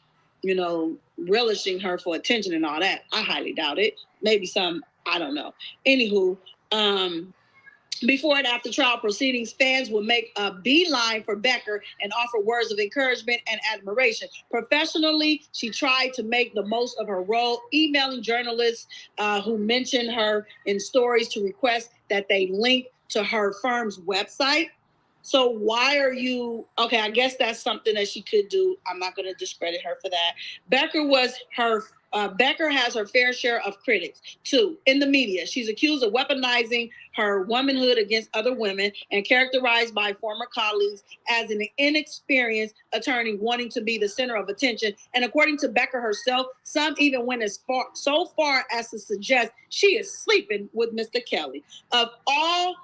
relishing her for attention and all that, I highly doubt it. Maybe some, I don't know. Anywho, before and after trial proceedings, fans will make a beeline for Becker and offer words of encouragement and admiration. Professionally, she tried to make the most of her role, emailing journalists who mentioned her in stories to request that they link to her firm's website. So why are you... Okay, I guess that's something that she could do. I'm not going to discredit her for that. Becker has her fair share of critics, too, in the media. She's accused of weaponizing her womanhood against other women and characterized by former colleagues as an inexperienced attorney wanting to be the center of attention. And according to Becker herself, some even went so far as to suggest she is sleeping with Mr. Kelly. Of all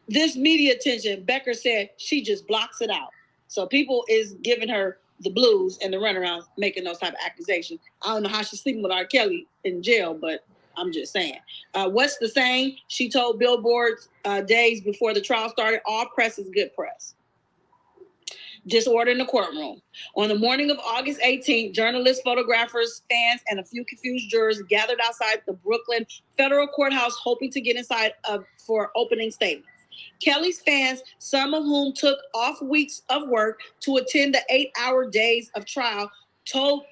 this media attention, Becker said she just blocks it out. So people is giving her the blues and the runaround, making those type of accusations. I don't know how she's sleeping with R.Kelly in jail, but I'm just saying. What's the saying? She told Billboard days before the trial started, all press is good press. Disorder in the courtroom. On the morning of August 18th, journalists, photographers, fans, and a few confused jurors gathered outside the Brooklyn federal courthouse hoping to get inside for opening statements. Kelly's fans, some of whom took off weeks of work to attend the 8-hour days of trial, told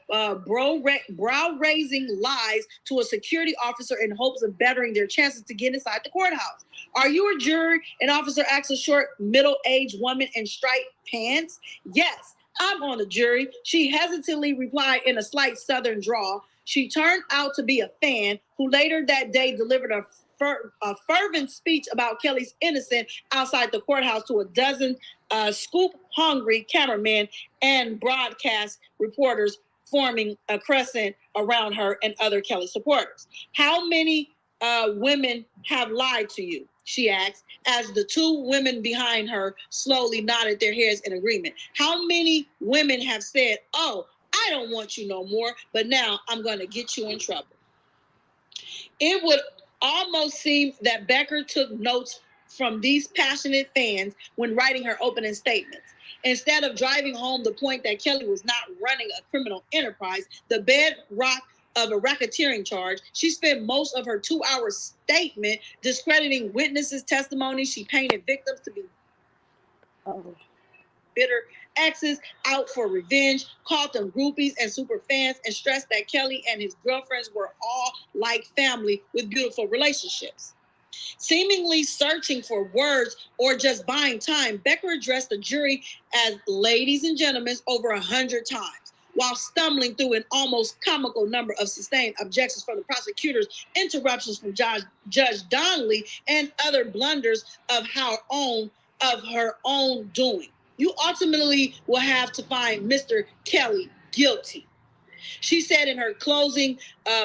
brow-raising lies to a security officer in hopes of bettering their chances to get inside the courthouse. Are you a jury? An officer asked a short, middle-aged woman in striped pants. Yes, I'm on the jury, she hesitantly replied in a slight southern drawl. She turned out to be a fan who later that day delivered a fervent speech about Kelly's innocence outside the courthouse to a dozen scoop-hungry cameramen and broadcast reporters forming a crescent around her and other Kelly supporters. How many women have lied to you? She asked, as the two women behind her slowly nodded their heads in agreement. How many women have said, oh, I don't want you no more, but now I'm going to get you in trouble? It would almost seem that Becker took notes from these passionate fans when writing her opening statements. Instead of driving home the point that Kelly was not running a criminal enterprise, the bedrock of a racketeering charge, she spent most of her 2-hour statement discrediting witnesses' testimony. She painted victims to be bitter exes out for revenge, called them groupies and super fans, and stressed that Kelly and his girlfriends were all like family with beautiful relationships. Seemingly searching for words or just buying time, Becker addressed the jury as ladies and gentlemen over 100 times. while stumbling through an almost comical number of sustained objections from the prosecutors, interruptions from Judge Donnelly, and other blunders of her own doing. You ultimately will have to find Mr. Kelly guilty. She said in her closing,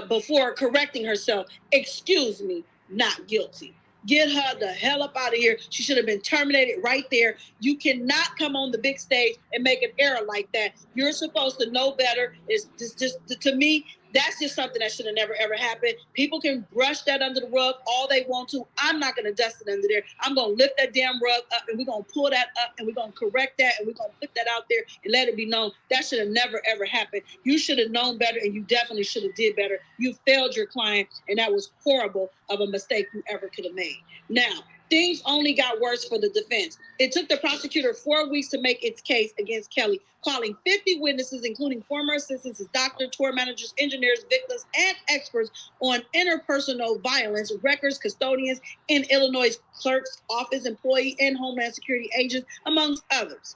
before correcting herself, "Excuse me, not guilty." Get her the hell up out of here. She should have been terminated right there. You cannot come on the big stage and make an error like that. You're supposed to know better. It's just to me, that's just something that should have never ever happened. People can brush that under the rug all they want to. I'm not going to dust it under there. I'm going to lift that damn rug up, and we're going to pull that up, and we're going to correct that, and we're going to put that out there and let it be known that should have never ever happened. You should have known better, and you definitely should have did better. You failed your client, and that was horrible of a mistake you ever could have made. Now, things only got worse for the defense. It took the prosecutor 4 weeks to make its case against Kelly, calling 50 witnesses, including former assistants, doctors, tour managers, engineers, victims, and experts on interpersonal violence, records custodians in Illinois clerk's office, employee, and Homeland Security agents, amongst others.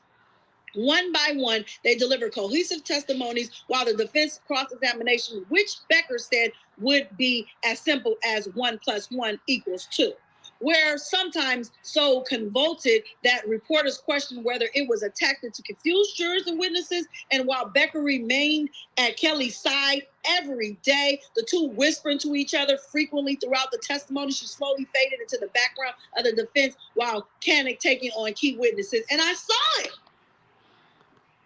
One by one, they delivered cohesive testimonies while the defense cross-examination, which Becker said would be as simple as 1 + 1 = 2, were sometimes so convoluted that reporters questioned whether it was a tactic to confuse jurors and witnesses. And while Becker remained at Kelly's side every day, the two whispering to each other frequently throughout the testimony, she slowly faded into the background of the defense while Koenig taking on key witnesses. And I saw it.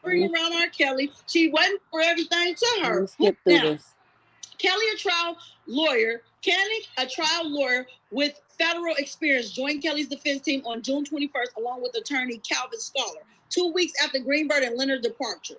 Bring around R.Kelly. She wasn't for everything to her. Let's skip through this. Kelly, a trial lawyer, Koenig, a trial lawyer with federal experience, joined Kelly's defense team on June 21st, along with attorney Calvin Scholar, 2 weeks after Greenberg and Leonard's departure.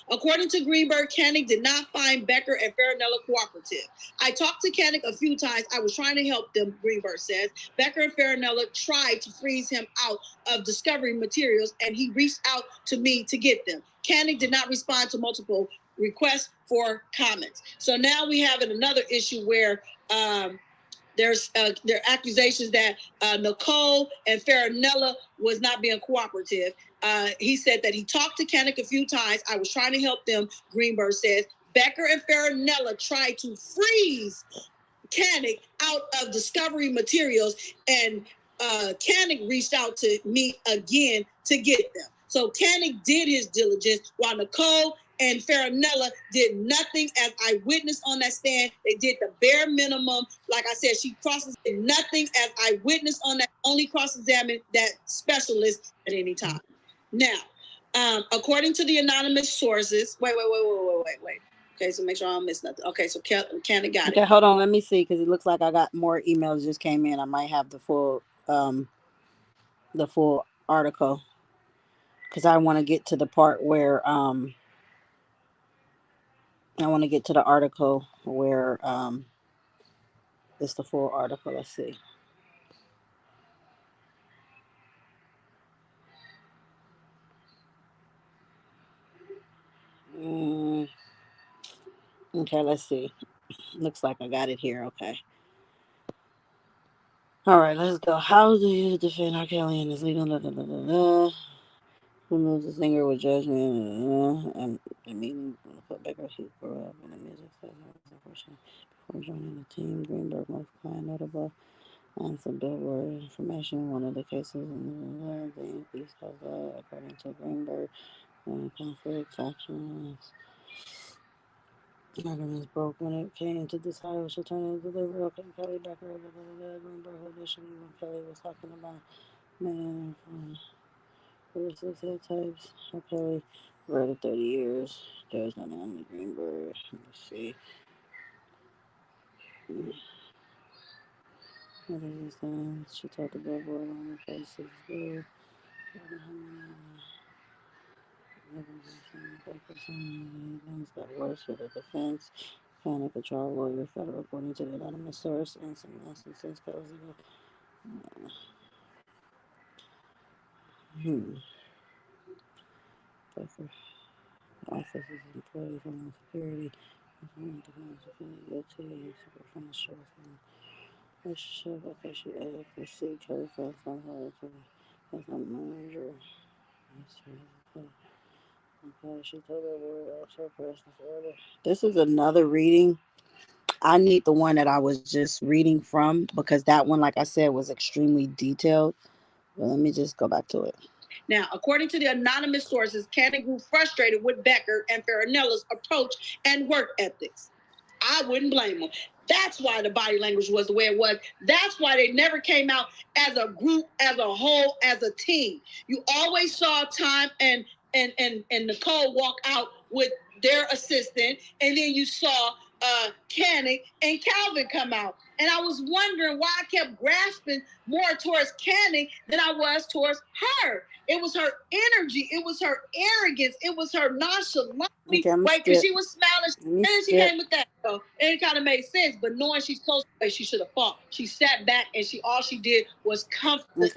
According to Greenberg, Koenig did not find Becker and Farinella cooperative. I talked to Koenig a few times. I was trying to help them, Greenberg says. Becker and Farinella tried to freeze him out of discovery materials, and he reached out to me to get them. Koenig did not respond to multiple requests for comments. So now we have another issue where there are accusations that Nicole and Farinella was not being cooperative. He said that he talked to Koenig a few times. I was trying to help them, Greenberg says. Becker and Farinella tried to freeze Koenig out of discovery materials, and Koenig reached out to me again to get them. So Koenig did his diligence, while Nicole and Farinella did nothing as eyewitness on that stand. They did the bare minimum. Like I said, she did nothing as eyewitness on that, only cross-examined that specialist at any time. Now, according to the anonymous sources, wait. Okay, so make sure I don't miss nothing. Okay, so Koenig got it. Okay, hold on. Let me see, because it looks like I got more emails just came in. I might have the full article, because I want to get to the part where I want to get to the article where it's the full article. Let's see. Okay, let's see. Looks like I got it here. Okay. All right, let's go. How do you defend R.Kelly and his legal? Who knows the singer with judgment? And the meeting put Becker, he grew up in the music unfortunately. Before joining the team, Greenberg most client notable on some Billboard information. One of the cases in the East Coast, according to Greenberg, conflict factions. Arguments broke when it came to decide which attorney to deliver. Okay, Kelly Becker, Greenberg audition when Kelly was talking about man versus head types. Kelly wrote 30 years. There's no name Greenberg. Let's see. What is this? She told the Billboard on the places good. Things got worse for the defense. Panic, a trial lawyer, federal, according to the anonymous source, and some instances causing Becker offices employees Homeland Security. Guilty, from the show relationship. Okay, she added for C. Kelly felt on her as a manager. Okay, she told her word also person's order. This is another reading. I need the one that I was just reading from because that one, like I said, was extremely detailed. Well, let me just go back to it. Now, according to the anonymous sources, Cannon grew frustrated with Becker and Farinella's approach and work ethics. I wouldn't blame them. That's why the body language was the way it was. That's why they never came out as a group, as a whole, as a team. You always saw Time and Nicole walk out with their assistant, and then you saw Cannon and Calvin come out. And I was wondering why I kept grasping more towards Cannon than I was towards her. It was her energy. It was her arrogance. It was her nonchalance. Okay, right? Because she was smiling. And then she skip. came with that. So it kind of made sense. But knowing she's close, she should have fought. She sat back and all she did was comfort the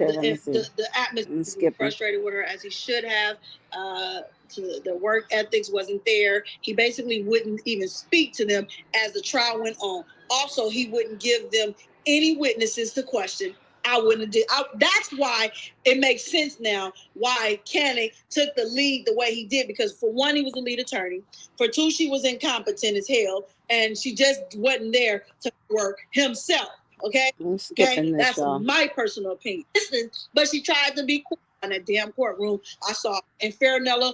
atmosphere. He was frustrated with her as he should have. The work ethics wasn't there. He basically wouldn't even speak to them as the trial went on. Also, he wouldn't give them any witnesses to question. I wouldn't have did. That's why it makes sense now why Cannon took the lead the way he did, because for one, he was the lead attorney. For two, she was incompetent as hell, and she just wasn't there to work himself. Okay, that's my personal opinion. Listen, but she tried to be cool in that damn courtroom. I saw in Farinella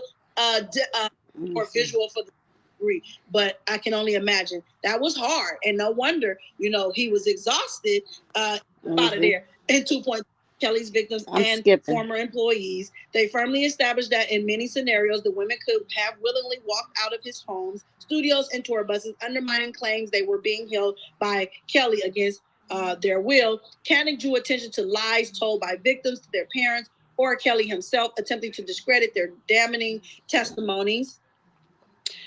or visual for the degree, but I can only imagine that was hard, and no wonder he was exhausted out of there. And 2 point Kelly's victims former employees. They firmly established that in many scenarios, the women could have willingly walked out of his homes, studios, and tour buses, undermining claims they were being held by Kelly against their will. Cannon drew attention to lies told by victims to their parents or Kelly himself, attempting to discredit their damning testimonies.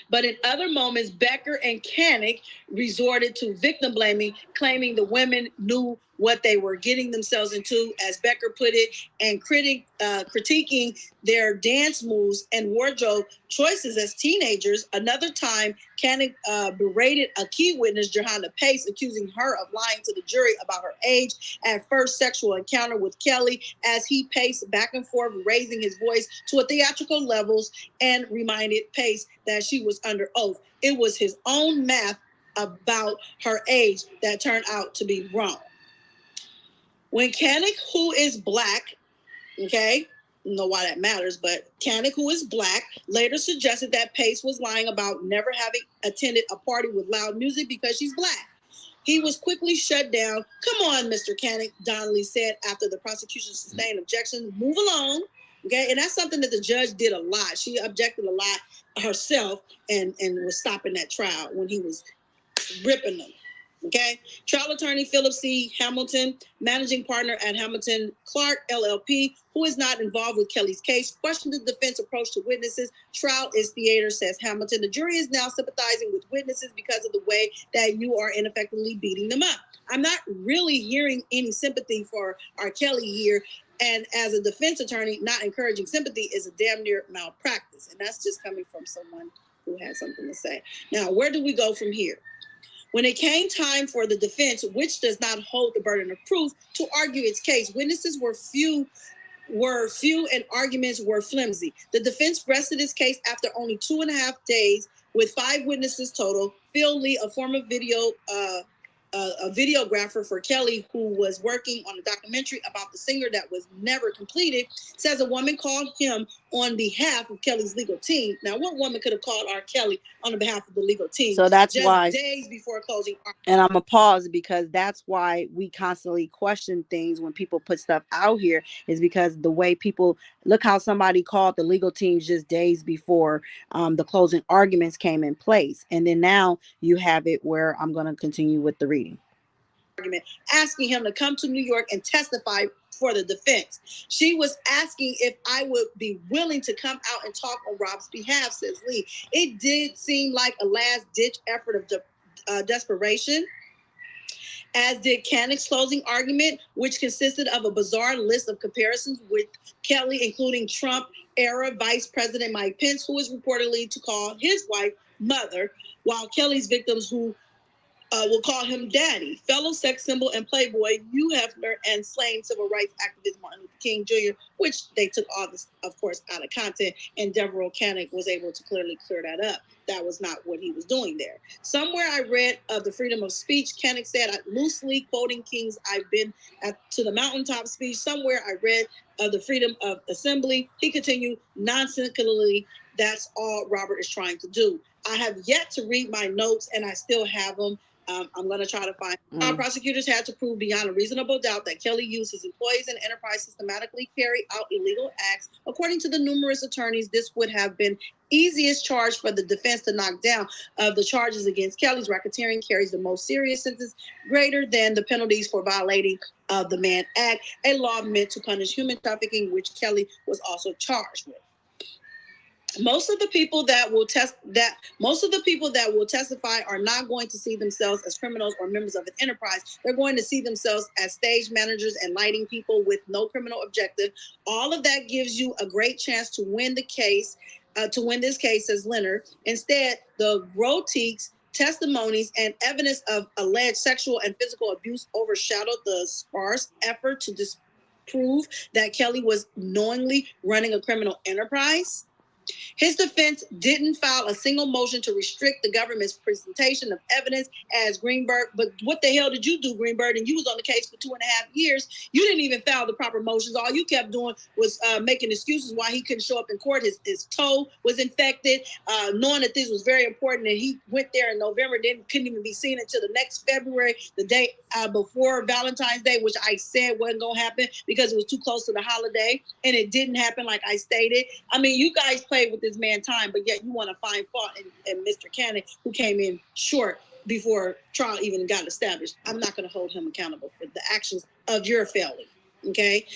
But in other moments, Becker and Cannick resorted to victim blaming, claiming the women knew what they were getting themselves into, as Becker put it, and critiquing their dance moves and wardrobe choices as teenagers. Another time, Cannick berated a key witness, Johanna Pace, accusing her of lying to the jury about her age at first sexual encounter with Kelly, as he paced back and forth, raising his voice to a theatrical levels, and reminded Pace that she was under oath. It was his own math about her age that turned out to be wrong. When Cannick, who is black, okay, I don't know why that matters, but Cannick, who is black, later suggested that Pace was lying about never having attended a party with loud music because she's black. He was quickly shut down. Come on, Mr. Cannick, Donnelly said after the prosecution sustained objections. Move along. Okay, and that's something that the judge did a lot. She objected a lot herself and was stopping that trial when he was ripping them. Okay. Trial attorney Philip C. Hamilton, managing partner at Hamilton Clark LLP, who is not involved with Kelly's case, questioned the defense approach to witnesses. Trial is theater, says Hamilton. The jury is now sympathizing with witnesses because of the way that you are ineffectively beating them up. I'm not really hearing any sympathy for R.Kelly here. And as a defense attorney, not encouraging sympathy is a damn near malpractice. And that's just coming from someone who has something to say. Now, where do we go from here? When it came time for the defense, which does not hold the burden of proof, to argue its case, witnesses were few and arguments were flimsy. The defense rested its case after only 2.5 days with 5 witnesses total. Phil Lee, a former a videographer for Kelly, who was working on a documentary about the singer that was never completed, says a woman called him on behalf of Kelly's legal team. Now, what woman could have called R. Kelly on behalf of the legal team? So that's just why days before closing. And I'm gonna pause because that's why we constantly question things when people put stuff out here, is because the way people look how somebody called the legal teams just days before the closing arguments came in place. And then now you have it where I'm going to continue with the reading. Asking him to come to New York and testify for the defense. She was asking if I would be willing to come out and talk on Rob's behalf, says Lee. It did seem like a last-ditch effort of desperation, as did Cannick's closing argument, which consisted of a bizarre list of comparisons with Kelly, including Trump-era Vice President Mike Pence, who is reportedly to call his wife mother, while Kelly's victims, who will call him daddy. Fellow sex symbol and playboy Hugh Hefner and slain civil rights activist Martin Luther King Jr., which they took all this, of course, out of content, and Deborah O'Connor was able to clearly clear that up. That was not what he was doing there. Somewhere I read of the freedom of speech, Koenig said, loosely quoting King's "I've been to the mountaintop" speech. Somewhere I read of the freedom of assembly. He continued nonsensically, that's all Robert is trying to do. I have yet to read my notes, and I still have them. I'm going to try to find. Our prosecutors had to prove beyond a reasonable doubt that Kelly used his employees and enterprise systematically carry out illegal acts. According to the numerous attorneys, this would have been easiest charge for the defense to knock down. Of the charges against Kelly's, racketeering carries the most serious sentence, greater than the penalties for violating the Mann Act, a law meant to punish human trafficking, which Kelly was also charged with. Most of the people that will testify are not going to see themselves as criminals or members of an enterprise. They're going to see themselves as stage managers and lighting people with no criminal objective. All of that gives you a great chance to win the case, this case, says Leonard. Instead, the grotesque testimonies and evidence of alleged sexual and physical abuse overshadowed the sparse effort to disprove that Kelly was knowingly running a criminal enterprise. His defense didn't file a single motion to restrict the government's presentation of evidence as Greenberg. But what the hell did you do, Greenberg? And you was on the case for 2.5 years. You didn't even file the proper motions. All you kept doing was making excuses why he couldn't show up in court. His toe was infected, knowing that this was very important. And he went there in November, couldn't even be seen until the next February, the day before Valentine's Day, which I said wasn't going to happen because it was too close to the holiday. And it didn't happen like I stated. I mean, you guys played with this man time, but yet you want to find fault in Mr. Cannon, who came in short before trial even got established. I'm not going to hold him accountable for the actions of your failing. Okay.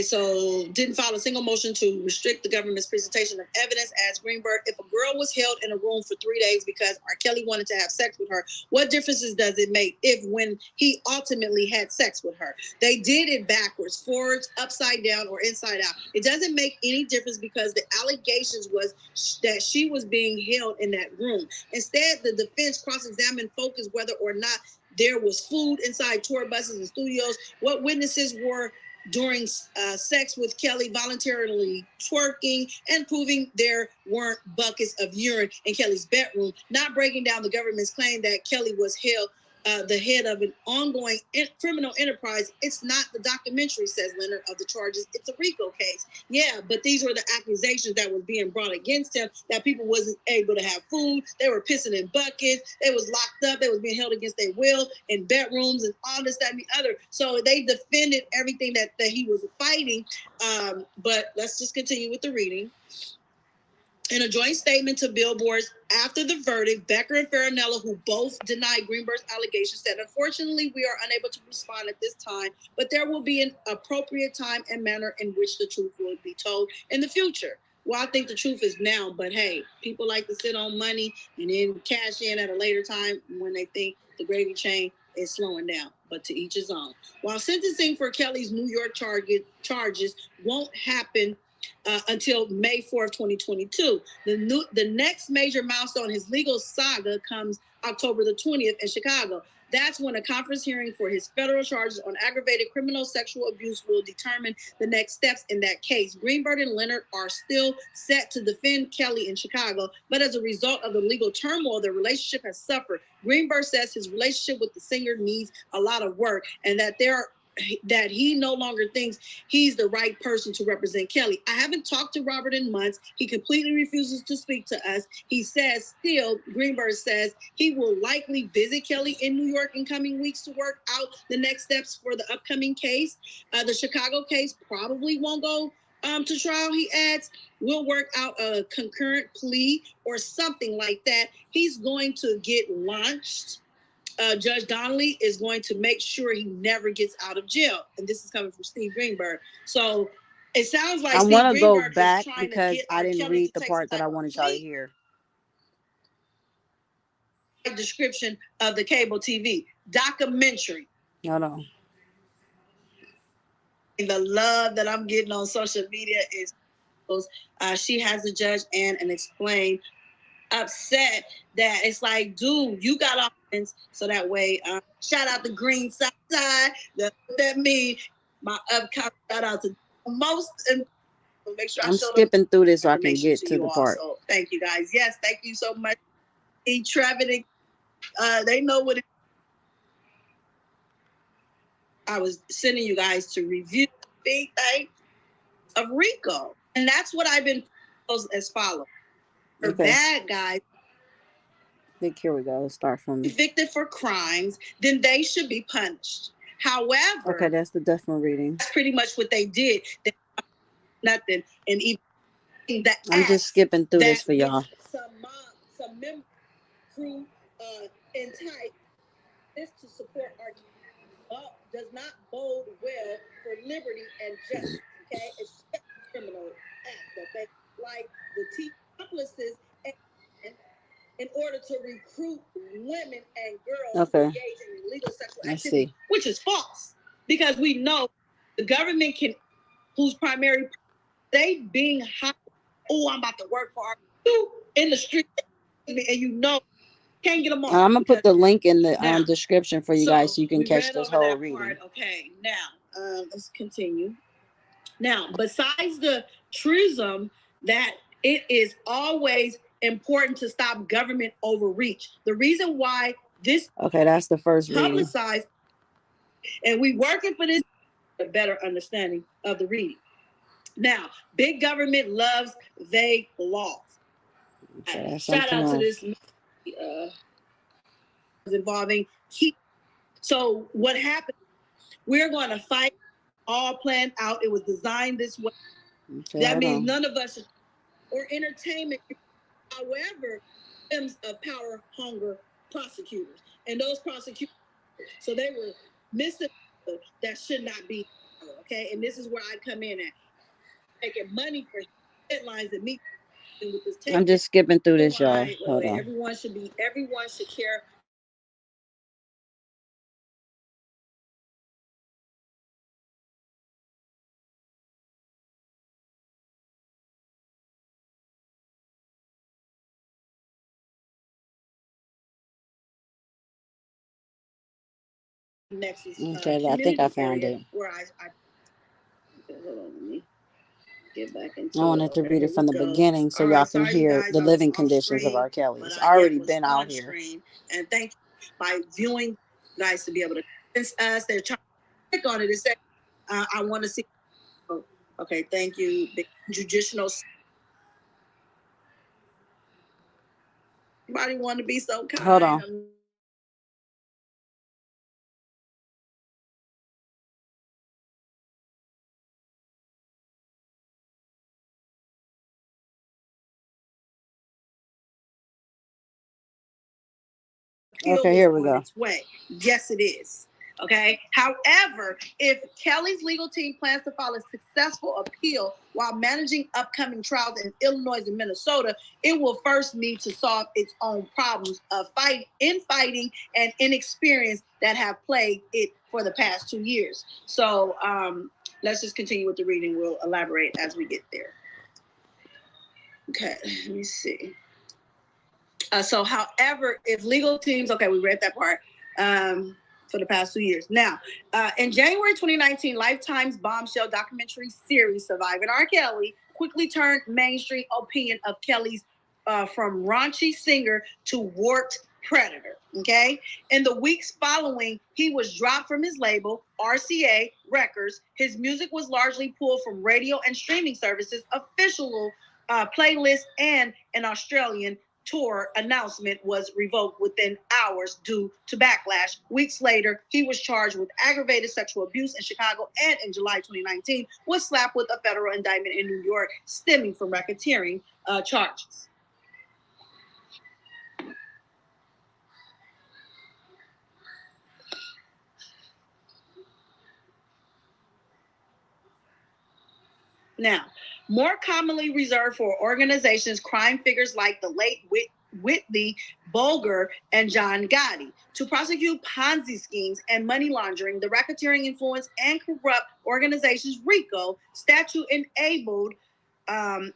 So didn't file a single motion to restrict the government's presentation of evidence as Greenberg. If a girl was held in a room for 3 days because R. Kelly wanted to have sex with her, what differences does it make if when he ultimately had sex with her? They did it backwards, forwards, upside down, or inside out. It doesn't make any difference because the allegations was that she was being held in that room. Instead, the defense cross-examined focused whether or not there was food inside tour buses and studios, what witnesses were during sex with Kelly voluntarily twerking, and proving there weren't buckets of urine in Kelly's bedroom, not breaking down the government's claim that Kelly was held the head of an ongoing criminal enterprise. It's not the documentary, says Leonard, of the charges. It's a RICO case. Yeah, but these were the accusations that was being brought against him, that people wasn't able to have food. They were pissing in buckets. They was locked up. They was being held against their will in bedrooms and all this, that, and the other. So they defended everything that he was fighting. But let's just continue with the reading. In a joint statement to Billboard after the verdict, Becker and Farinella, who both denied Greenberg's allegations, said, "Unfortunately, we are unable to respond at this time, but there will be an appropriate time and manner in which the truth will be told in the future." Well, I think the truth is now, but hey, people like to sit on money and then cash in at a later time when they think the gravy train is slowing down, but to each his own. While sentencing for Kelly's New York charges won't happen until May 4th, 2022. The next major milestone in his legal saga comes October the 20th in Chicago. That's when a conference hearing for his federal charges on aggravated criminal sexual abuse will determine the next steps in that case. Greenberg and Leonard are still set to defend Kelly in Chicago, but as a result of the legal turmoil, their relationship has suffered. Greenberg says his relationship with the singer needs a lot of work, and that he no longer thinks he's the right person to represent Kelly. I haven't talked to Robert in months. He completely refuses to speak to us. He says Greenberg says he will likely visit Kelly in New York in coming weeks to work out the next steps for the upcoming case. The Chicago case probably won't go to trial, he adds. We'll work out a concurrent plea or something like that. He's going to get launched. Judge Donnelly is going to make sure he never gets out of jail. And this is coming from Steve Greenberg. So it sounds like I want to go back because I didn't read the part that I wanted y'all to hear. Description of the cable TV documentary. Hold on. The love that I'm getting on social media is she has the judge and explain upset that it's like, dude, you got options. So that way, shout out to Green Side. That means my upcoming shout out to most. Make sure I'm skipping through this so I can get to the part. So thank you guys. Yes, thank you so much. Trevin, they know what I was sending you guys to review the thing of RICO. And that's what I've been as follows. For bad guys, I think here we go. Let's start from convicted for crimes, then they should be punished. However, okay, that's the Duffman reading. That's pretty much what they did. They nothing, and even that I'm just skipping through this for y'all. Some member crew entitled this to support our does not bode well for liberty and justice. Okay, especially criminal acts. Okay, like the T accomplices in order to recruit women and girls to engage in illegal sexual activity, which is false, because we know the government can, whose primary, they being hot. Oh, I'm about to work for you in the street, and you know can't get them on. I'm gonna put the link in the description for you guys so you can catch this whole reading. Part. Okay, now let's continue. Now, besides the truism that it is always important to stop government overreach, the reason why this that's the first publicized, and we working for this a better understanding of the reading. Now, big government loves vague laws. Shout out to this involving heat. So what happened? We're going to fight all planned out. It was designed this way. That means none of us or entertainment. However, stems of power, hunger, prosecutors, and those prosecutors. So they were missing that should not be. Okay, and this is where I come in at taking money for headlines and me. With this I'm just skipping through this, y'all. Hold on. Everyone should care. Next is I think I found it. Where I hold on, let me get back into. I wanted to read it from the beginning so y'all can hear the living conditions of R.Kelly. It's already been out here. And thank you by viewing, guys, to be able to convince us. They're trying to click on it and say, I want to see. Oh, okay, thank you. The judicial. Anybody want to be so kind? Hold on. Okay, here we go. Yes, it is. Okay. However, if Kelly's legal team plans to file a successful appeal while managing upcoming trials in Illinois and Minnesota, it will first need to solve its own problems of fighting and inexperience that have plagued it for the past 2 years. So let's just continue with the reading. We'll elaborate as we get there. Okay, let me see. So, however, if legal teams, okay, we read that part for the past 2 years. Now, in January 2019, Lifetime's bombshell documentary series, Surviving R. Kelly, quickly turned mainstream opinion of Kelly's from raunchy singer to warped predator, okay? In the weeks following, he was dropped from his label, RCA Records. His music was largely pulled from radio and streaming services, official playlists, and an Australian tour announcement was revoked within hours due to backlash. Weeks later, he was charged with aggravated sexual abuse in Chicago, and in July 2019 was slapped with a federal indictment in New York stemming from racketeering charges. Now, more commonly reserved for organizations, crime figures like the late Whitney Bulger and John Gotti. To prosecute Ponzi schemes and money laundering, the racketeering influence and corrupt organizations RICO statute enabled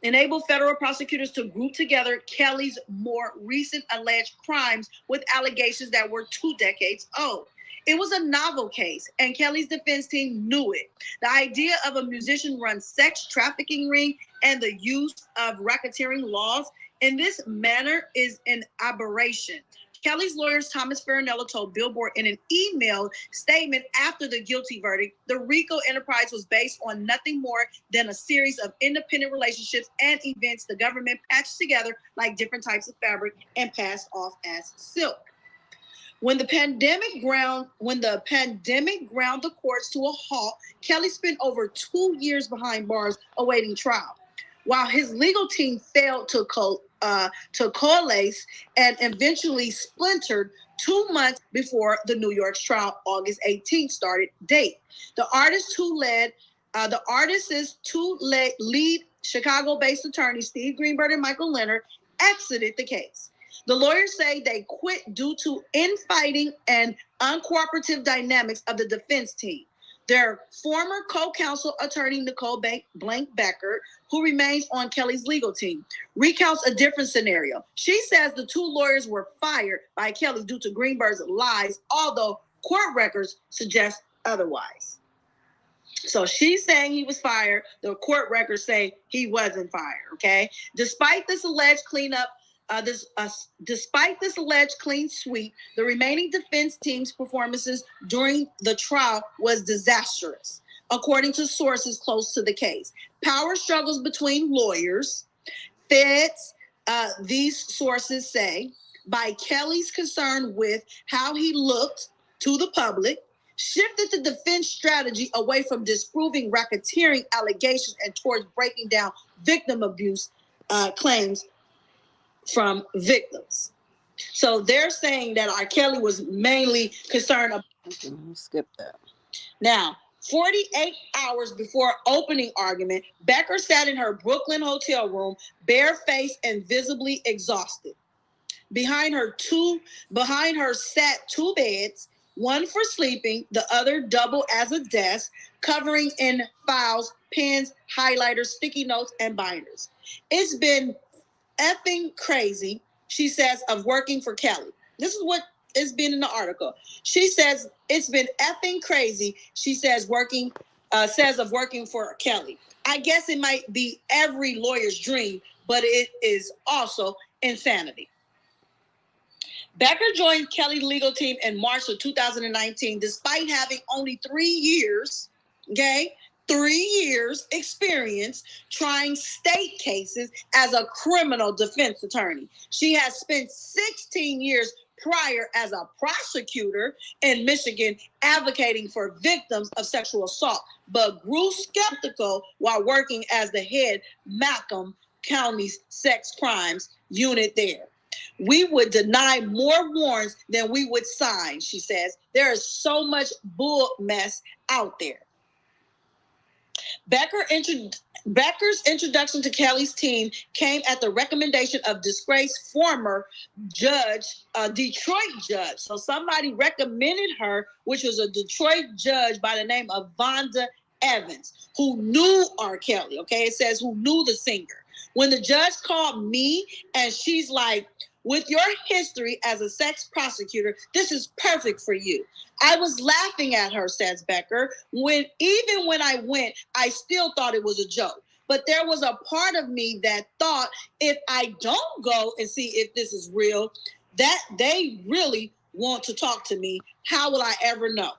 enabled federal prosecutors to group together Kelly's more recent alleged crimes with allegations that were 2 decades old. It was a novel case, and Kelly's defense team knew it. The idea of a musician-run sex trafficking ring and the use of racketeering laws in this manner is an aberration. Kelly's lawyers, Thomas Farinello, told Billboard in an email statement after the guilty verdict, the RICO enterprise was based on nothing more than a series of independent relationships and events the government patched together like different types of fabric and passed off as silk. When the pandemic ground the courts to a halt, Kelly spent over 2 years behind bars awaiting trial. While his legal team failed to coalesce and eventually splintered 2 months before the New York's trial, August 18th started date. The artist's two lead Chicago-based attorneys, Steve Greenberg and Michael Leonard, exited the case. The lawyers say they quit due to infighting and uncooperative dynamics of the defense team. Their former co-counsel attorney, Nicole Blank Becker, who remains on Kelly's legal team, recounts a different scenario. She says the 2 lawyers were fired by Kelly due to Greenberg's lies, although court records suggest otherwise. So she's saying he was fired. The court records say he wasn't fired, okay? Despite this alleged clean sweep, the remaining defense team's performances during the trial was disastrous, according to sources close to the case. Power struggles between lawyers, feds, these sources say, by Kelly's concern with how he looked to the public, shifted the defense strategy away from disproving racketeering allegations and towards breaking down victim abuse claims from victims. So they're saying that R.Kelly was mainly concerned about. Skip that. Now, 48 hours before opening argument, Becker sat in her Brooklyn hotel room, barefaced and visibly exhausted. Behind her sat 2 beds, one for sleeping, the other double as a desk, covering in files, pens, highlighters, sticky notes, and binders. It's been effing crazy, she says, of working for Kelly. This is what has been in the article. She says it's been effing crazy, she says, of working for Kelly. I guess it might be every lawyer's dream, but it is also insanity. Becker joined Kelly's legal team in March of 2019, despite having only 3 years, 3 years experience trying state cases as a criminal defense attorney. She has spent 16 years prior as a prosecutor in Michigan advocating for victims of sexual assault, but grew skeptical while working as the head Macomb County's sex crimes unit there. We would deny more warrants than we would sign, she says. There is so much bull mess out there. Becker's introduction to Kelly's team came at the recommendation of disgraced former judge, Detroit judge. So somebody recommended her, which was a Detroit judge by the name of Vonda Evans, who knew R.Kelly, okay? It says who knew the singer. When the judge called me and she's like, with your history as a sex prosecutor, this is perfect for you. I was laughing at her, says Becker. Even when I went, I still thought it was a joke. But there was a part of me that thought if I don't go and see if this is real, that they really want to talk to me, how will I ever know?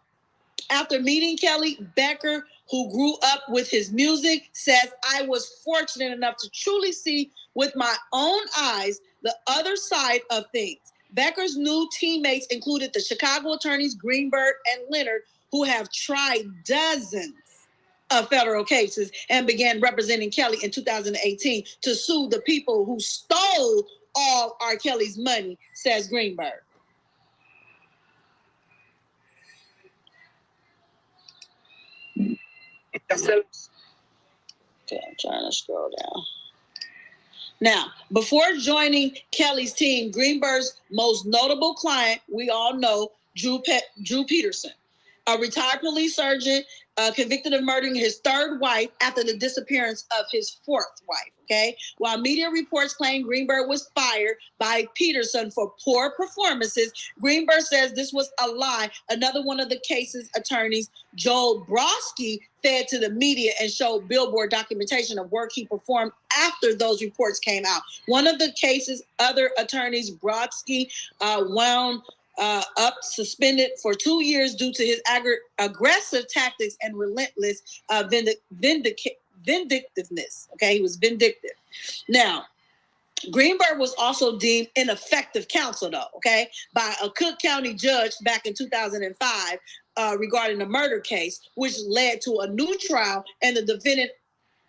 After meeting Kelly, Becker, who grew up with his music, says, I was fortunate enough to truly see with my own eyes the other side of things. Becker's new teammates included the Chicago attorneys Greenberg and Leonard, who have tried dozens of federal cases and began representing Kelly in 2018 to sue the people who stole all R. Kelly's money, says Greenberg. Okay, I'm trying to scroll down. Now, before joining Kelly's team, Greenberg's most notable client, we all know, Drew Peterson. A retired police sergeant convicted of murdering his third wife after the disappearance of his fourth wife. Okay, while media reports claim Greenberg was fired by Peterson for poor performances, Greenberg says this was a lie. Another one of the case's attorneys, Joel Brodsky, fed to the media and showed Billboard documentation of work he performed after those reports came out. One of the case's other attorneys, Brodsky, wound up suspended for 2 years due to his aggressive tactics and relentless vindictiveness. Okay, he was vindictive. Now, Greenberg was also deemed ineffective counsel, though, okay, by a Cook County judge back in 2005 regarding a murder case, which led to a new trial and the defendant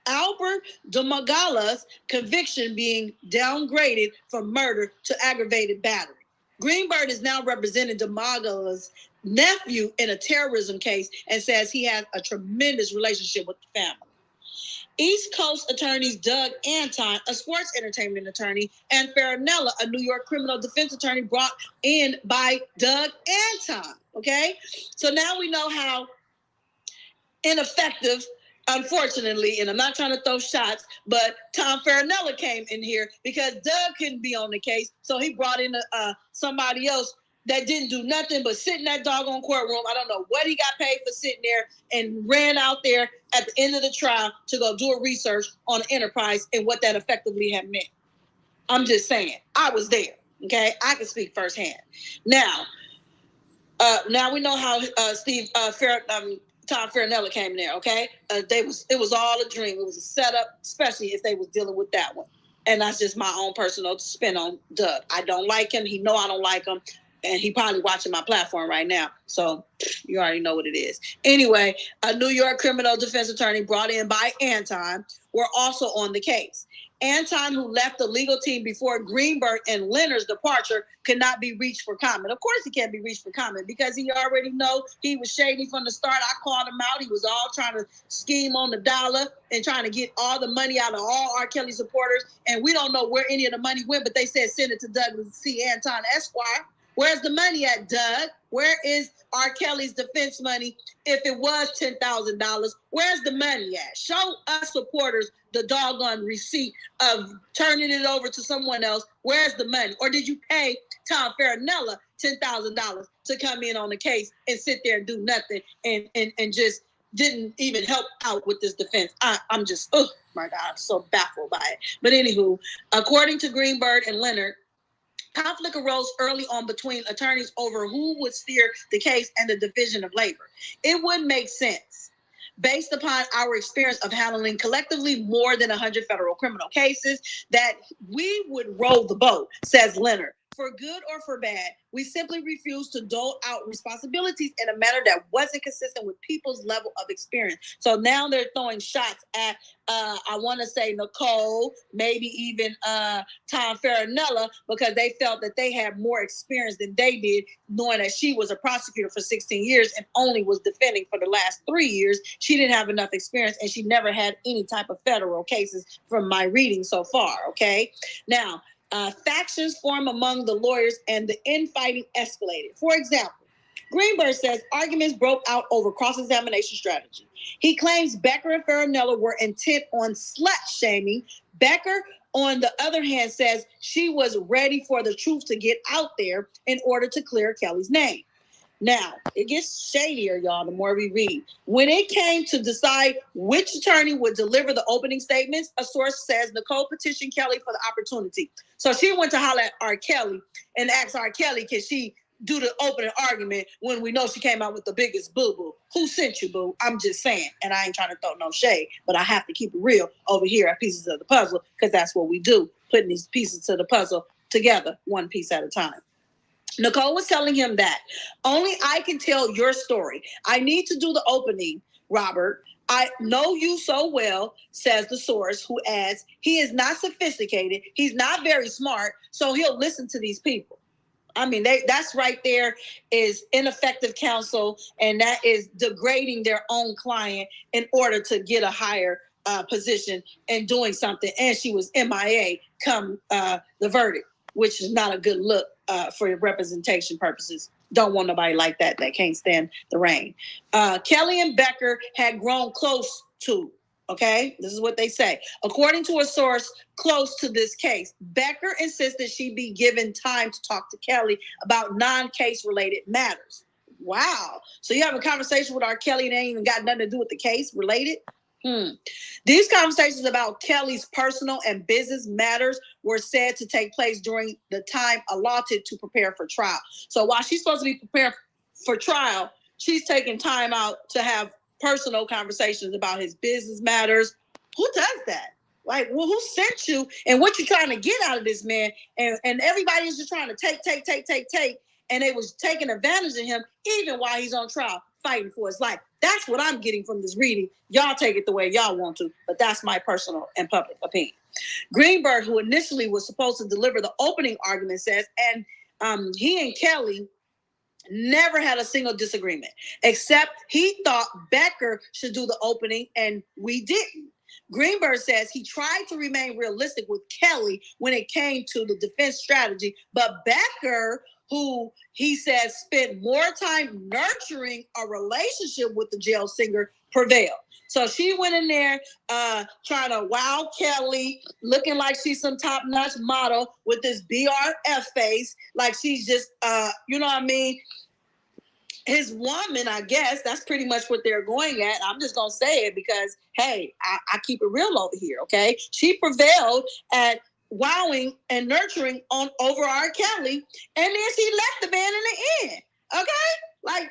Albert Domagala's conviction being downgraded from murder to aggravated battery. Greenberg is now representing Domagala's nephew in a terrorism case and says he has a tremendous relationship with the family. East Coast attorneys Doug Anton, a sports entertainment attorney, and Farinella, a New York criminal defense attorney brought in by Doug Anton. Okay? So now we know how ineffective, unfortunately, and I'm not trying to throw shots, but Tom Farinella came in here because Doug couldn't be on the case, so he brought in somebody else that didn't do nothing but sit in that doggone courtroom. I don't know what he got paid for sitting there, and ran out there at the end of the trial to go do a research on the enterprise and what that effectively had meant. I'm just saying, I was there. Okay, I can speak firsthand. Now we know how Tom Farinella came in there. Okay, it was all a dream. It was a setup, especially if they was dealing with that one. And that's just my own personal spin on Doug. I don't like him. He know I don't like him. And he probably watching my platform right now. So you already know what it is. Anyway, a New York criminal defense attorney brought in by Anton were also on the case. Anton, who left the legal team before Greenberg and Leonard's departure, could not be reached for comment. Of course he can't be reached for comment because he already know he was shady from the start. I called him out. He was all trying to scheme on the dollar and trying to get all the money out of all R. Kelly supporters. And we don't know where any of the money went, but they said send it to Douglas C. Anton Esquire. Where's the money at, Doug? Where is R. Kelly's defense money if it was $10,000? Where's the money at? Show us supporters the doggone receipt of turning it over to someone else. Where's the money? Or did you pay Tom Farinella $10,000 to come in on the case and sit there and do nothing and just didn't even help out with this defense? I'm just, oh my God, I'm so baffled by it. But anywho, according to Greenberg and Leonard, conflict arose early on between attorneys over who would steer the case and the division of labor. It would make sense, based upon our experience of handling collectively more than 100 federal criminal cases, that we would roll the boat, says Leonard. For good or for bad, we simply refused to dole out responsibilities in a manner that wasn't consistent with people's level of experience. So now they're throwing shots at, I want to say Nicole, maybe even Tom Farinella, because they felt that they had more experience than they did, knowing that she was a prosecutor for 16 years and only was defending for the last 3 years. She didn't have enough experience, and she never had any type of federal cases from my reading so far, okay? Now, factions formed among the lawyers and the infighting escalated. For example, Greenberg says arguments broke out over cross-examination strategy. He claims Becker and Farinella were intent on slut-shaming. Becker, on the other hand, says she was ready for the truth to get out there in order to clear Kelly's name. Now, it gets shadier, y'all, the more we read. When it came to decide which attorney would deliver the opening statements, a source says Nicole petitioned Kelly for the opportunity. So she went to holler at R. Kelly and asked R. Kelly, can she do the opening argument when we know she came out with the biggest boo-boo? Who sent you, boo? I'm just saying, and I ain't trying to throw no shade, but I have to keep it real over here at Pieces of the Puzzle, because that's what we do, putting these pieces to the puzzle together, one piece at a time. Nicole was telling him that only I can tell your story. I need to do the opening, Robert. I know you so well, says the source, who adds, he is not sophisticated. He's not very smart, so he'll listen to these people. I mean, that's right there is ineffective counsel, and that is degrading their own client in order to get a higher position and doing something. And she was MIA come the verdict, which is not a good look for representation purposes. Don't want nobody like that can't stand the rain. Kelly and Becker had grown close to. Okay, this is what they say. According to a source close to this case, Becker insisted she be given time to talk to Kelly about non-case related matters. Wow. So you have a conversation with R.Kelly that ain't even got nothing to do with the case related? These conversations about Kelly's personal and business matters were said to take place during the time allotted to prepare for trial. So while she's supposed to be prepared for trial, she's taking time out to have personal conversations about his business matters. Who does that? Like, well, who sent you and what you trying to get out of this man? And everybody is just trying to take. And they was taking advantage of him even while he's on trial, fighting for his life. That's what I'm getting from this reading. Y'all take it the way y'all want to, but that's my personal and public opinion. Greenberg, who initially was supposed to deliver the opening argument, says, and he and Kelly never had a single disagreement, except he thought Becker should do the opening and we didn't. Greenberg says he tried to remain realistic with Kelly when it came to the defense strategy, but Becker, who he says spent more time nurturing a relationship with the jail singer, prevailed. So she went in there trying to wow Kelly, looking like she's some top-notch model with this BRF face, like she's just, you know what I mean? His woman, I guess, that's pretty much what they're going at. I'm just going to say it because, hey, I keep it real over here, okay? She prevailed at wowing and nurturing on over R.Kelly, and then she left the band in the end, okay? Like,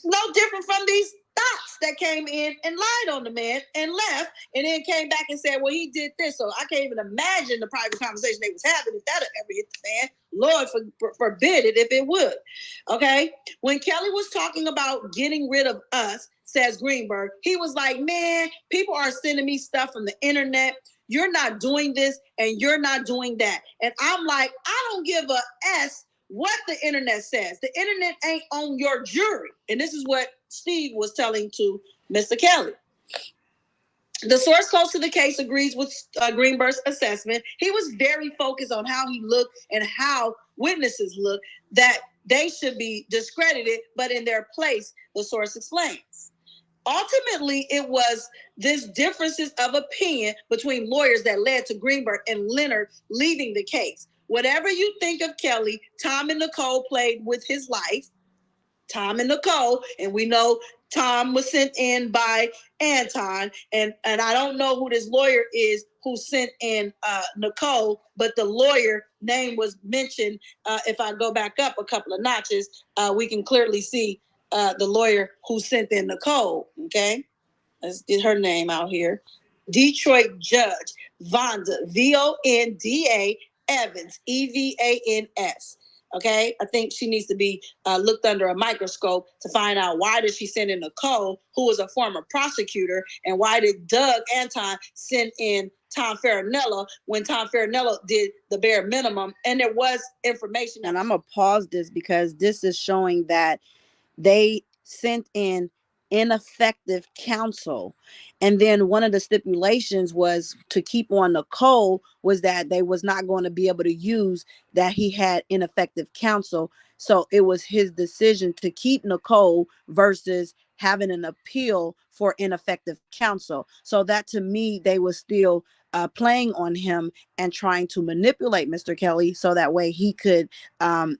no different from these thoughts that came in and lied on the man and left, and then came back and said, well, he did this. So I can't even imagine the private conversation they was having if that had ever hit the fan. Lord forbid it if it would. Okay? When Kelly was talking about getting rid of us, says Greenberg, he was like, man, people are sending me stuff from the internet. You're not doing this and you're not doing that. And I'm like, I don't give a S what the internet says. The internet ain't on your jury. And this is what Steve was telling to Mr. Kelly. The source close to the case agrees with Greenberg's assessment. He was very focused on how he looked and how witnesses look, that they should be discredited, but in their place, the source explains. Ultimately, it was this differences of opinion between lawyers that led to Greenberg and Leonard leaving the case. Whatever you think of Kelly, Tom and Nicole played with his life. Tom and Nicole, and we know Tom was sent in by Anton, and I don't know who this lawyer is who sent in Nicole, but the lawyer name was mentioned. If I go back up a couple of notches, we can clearly see the lawyer who sent in Nicole, okay? Let's get her name out here. Detroit Judge Vonda, Vonda Evans, Evans. Okay, I think she needs to be looked under a microscope to find out why did she send in Nicole, who was a former prosecutor, and why did Doug Anton send in Tom Farinello when Tom Farinello did the bare minimum, and there was information. And I'm gonna pause this because this is showing that they sent in ineffective counsel, and then one of the stipulations was to keep on Nicole was that they was not going to be able to use that he had ineffective counsel. So it was his decision to keep Nicole versus having an appeal for ineffective counsel. So that, to me, they were still playing on him and trying to manipulate Mr. Kelly so that way he could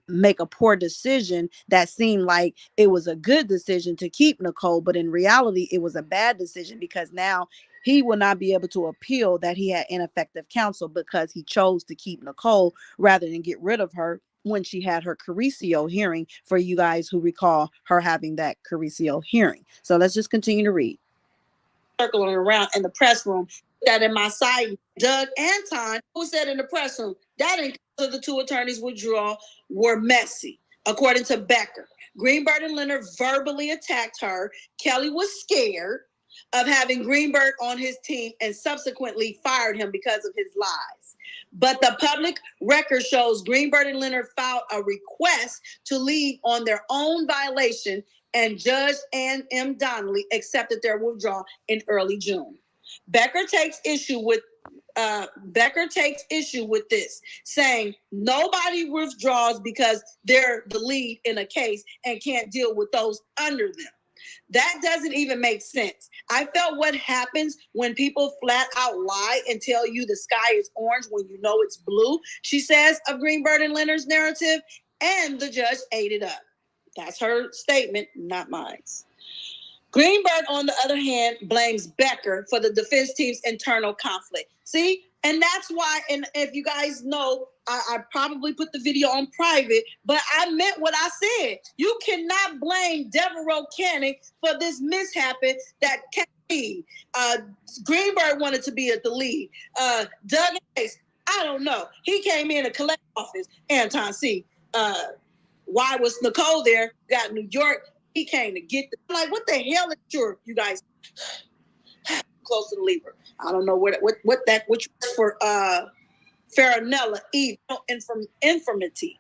make a poor decision that seemed like it was a good decision to keep Nicole, but in reality it was a bad decision because now he will not be able to appeal that he had ineffective counsel because he chose to keep Nicole rather than get rid of her when she had her Carricio hearing, for you guys who recall her having that Carricio hearing. So let's just continue to read. Circling around in the press room, that in my side, Doug Anton, who said in the press room that in case of the two attorneys' withdrawal were messy. According to Becker, Greenberg and Leonard verbally attacked her. Kelly was scared of having Greenberg on his team and subsequently fired him because of his lies. But the public record shows Greenberg and Leonard filed a request to leave on their own violation, and Judge Ann M. Donnelly accepted their withdrawal in early June. Becker takes issue with Becker takes issue with this, saying nobody withdraws because they're the lead in a case and can't deal with those under them. That doesn't even make sense. I felt what happens when people flat out lie and tell you the sky is orange when you know it's blue, she says of Greenberg and Leonard's narrative, and the judge ate it up. That's her statement, not mine. Greenberg, on the other hand, blames Becker for the defense team's internal conflict. See? And that's why, and if you guys know, I probably put the video on private, but I meant what I said. You cannot blame Devereaux Canning for this mishap that Kelly, Greenberg wanted to be at the lead. Doug Hayes, I don't know. He came in a collect office. Anton C. Why was Nicole there? Got New York. He came to get the, I'm like, what the hell is your, you guys close to the lever? I don't know what that, which was for Farinella, evil infirmity,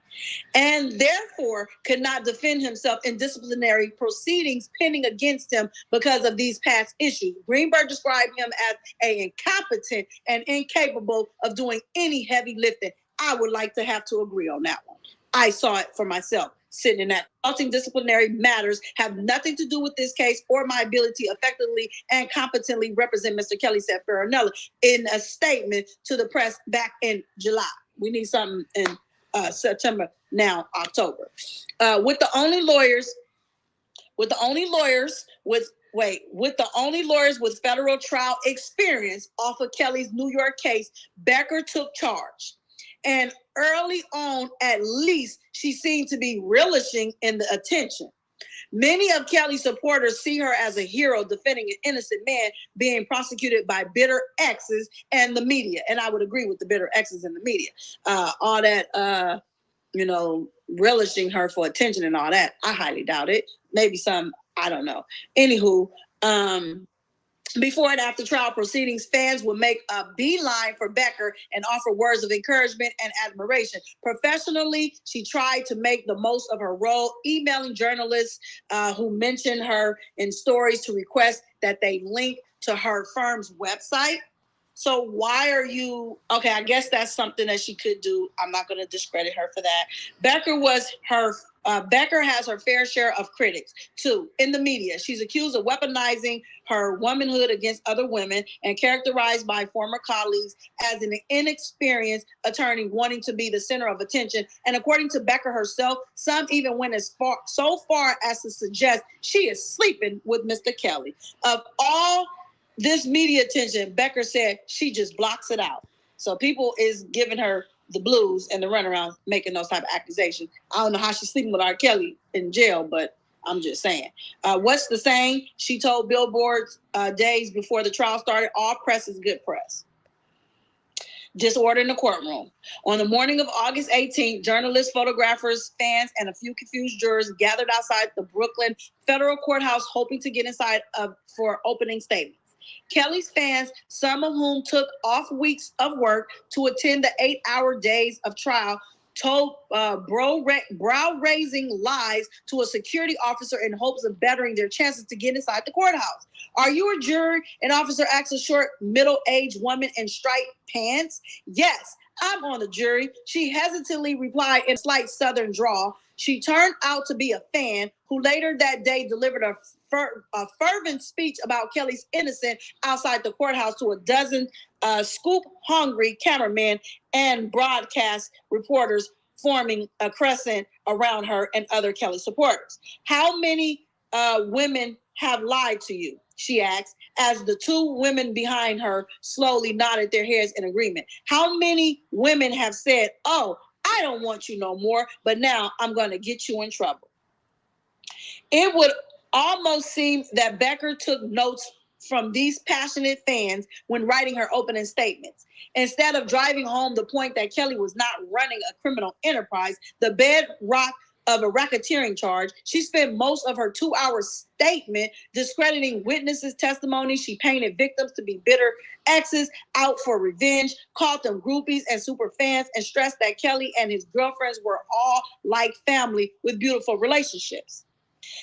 and therefore could not defend himself in disciplinary proceedings pending against him because of these past issues. Greenberg described him as incompetent and incapable of doing any heavy lifting. I would like to have to agree on that one. I saw it for myself. Sitting in that. Consulting disciplinary matters have nothing to do with this case or my ability to effectively and competently represent Mr. Kelly, said Farinella in a statement to the press back in July. We need something in September, now October. With the only lawyers with federal trial experience off of Kelly's New York case, Becker took charge. And early on, at least, she seemed to be relishing in the attention. Many of Kelly's supporters see her as a hero defending an innocent man being prosecuted by bitter exes and the media. And I would agree with the bitter exes in the media. All that, relishing her for attention and all that, I highly doubt it. Maybe some, I don't know. Anywho, before and after trial proceedings, fans would make a beeline for Becker and offer words of encouragement and admiration. Professionally, she tried to make the most of her role, emailing journalists who mentioned her in stories to request that they link to her firm's website. So why are you, okay, I guess that's something that she could do. I'm not going to discredit her for that. Becker has her fair share of critics, too, in the media. She's accused of weaponizing her womanhood against other women and characterized by former colleagues as an inexperienced attorney wanting to be the center of attention. And according to Becker herself, some even went so far as to suggest she is sleeping with Mr. Kelly. Of all this media attention, Becker said she just blocks it out. So people is giving her the blues and the runaround making those type of accusations. I don't know how she's sleeping with R.Kelly in jail, but I'm just saying. What's the saying? She told Billboard days before the trial started, all press is good press. Disorder in the courtroom. On the morning of August 18th, journalists, photographers, fans, and a few confused jurors gathered outside the Brooklyn federal courthouse hoping to get inside for opening statements. Kelly's fans, some of whom took off weeks of work to attend the 8-hour days of trial, told brow-raising lies to a security officer in hopes of bettering their chances to get inside the courthouse. Are you a juror? An officer asked a short, middle-aged woman in striped pants. Yes, I'm on the jury. She hesitantly replied in a slight southern drawl. She turned out to be a fan who later that day delivered a fervent speech about Kelly's innocence outside the courthouse to a dozen scoop-hungry cameramen and broadcast reporters forming a crescent around her and other Kelly supporters. How many women have lied to you? She asked, as the two women behind her slowly nodded their heads in agreement. How many women have said, oh, I don't want you no more, but now I'm going to get you in trouble? It would almost seem that Becker took notes from these passionate fans when writing her opening statements. Instead of driving home the point that Kelly was not running a criminal enterprise, the bedrock of a racketeering charge, she spent most of her 2-hour statement discrediting witnesses' testimony. She painted victims to be bitter exes out for revenge, called them groupies and super fans, and stressed that Kelly and his girlfriends were all like family with beautiful relationships.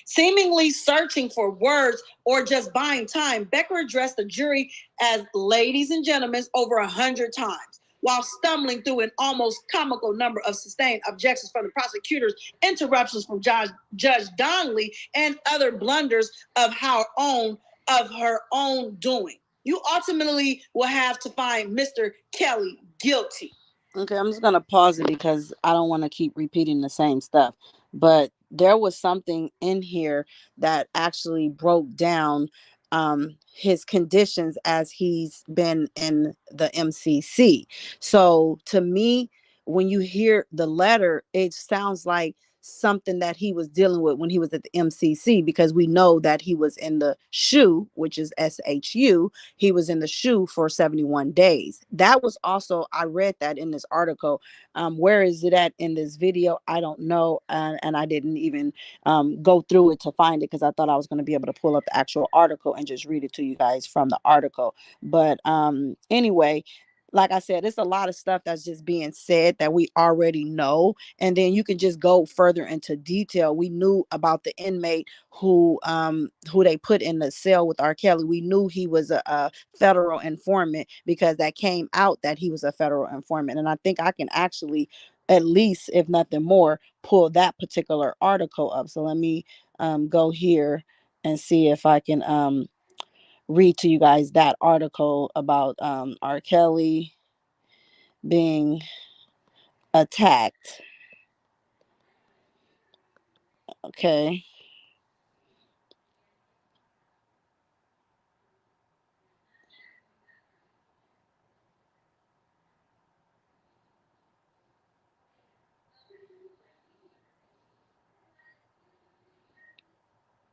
Seemingly searching for words or just buying time, Becker addressed the jury as ladies and gentlemen over 100 times, while stumbling through an almost comical number of sustained objections from the prosecutors, interruptions from Judge Donnelly, and other blunders of her own doing. You ultimately will have to find Mr. Kelly guilty. Okay, I'm just gonna pause it because I don't want to keep repeating the same stuff. But there was something in here that actually broke down his conditions as he's been in the MCC. So to me, when you hear the letter, it sounds like something that he was dealing with when he was at the MCC, because we know that he was in the SHU, which is SHU. He was in the SHU for 71 days. That was also, I read that in this article. Where is it at in this video? I don't know. And I didn't even go through it to find it because I thought I was going to be able to pull up the actual article and just read it to you guys from the article. But anyway, like I said, it's a lot of stuff that's just being said that we already know. And then you can just go further into detail. We knew about the inmate who they put in the cell with R. Kelly. We knew he was a federal informant because that came out that he was a federal informant. And I think I can actually, at least if nothing more, pull that particular article up. So let me go here and see if I can read to you guys that article about R. Kelly being attacked. Okay.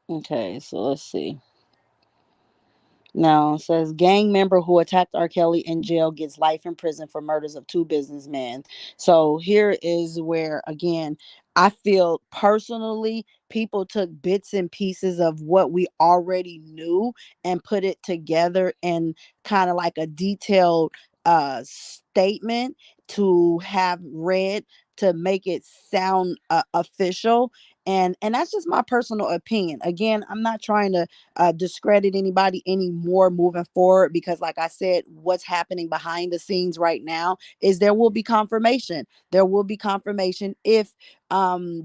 Okay, so let's see. Now it says gang member who attacked R. Kelly in jail gets life in prison for murders of two businessmen. So here is where again I feel personally people took bits and pieces of what we already knew and put it together in kind of like a detailed statement to have read to make it sound official. And that's just my personal opinion. Again, I'm not trying to discredit anybody anymore moving forward, because like I said, what's happening behind the scenes right now is there will be confirmation. There will be confirmation if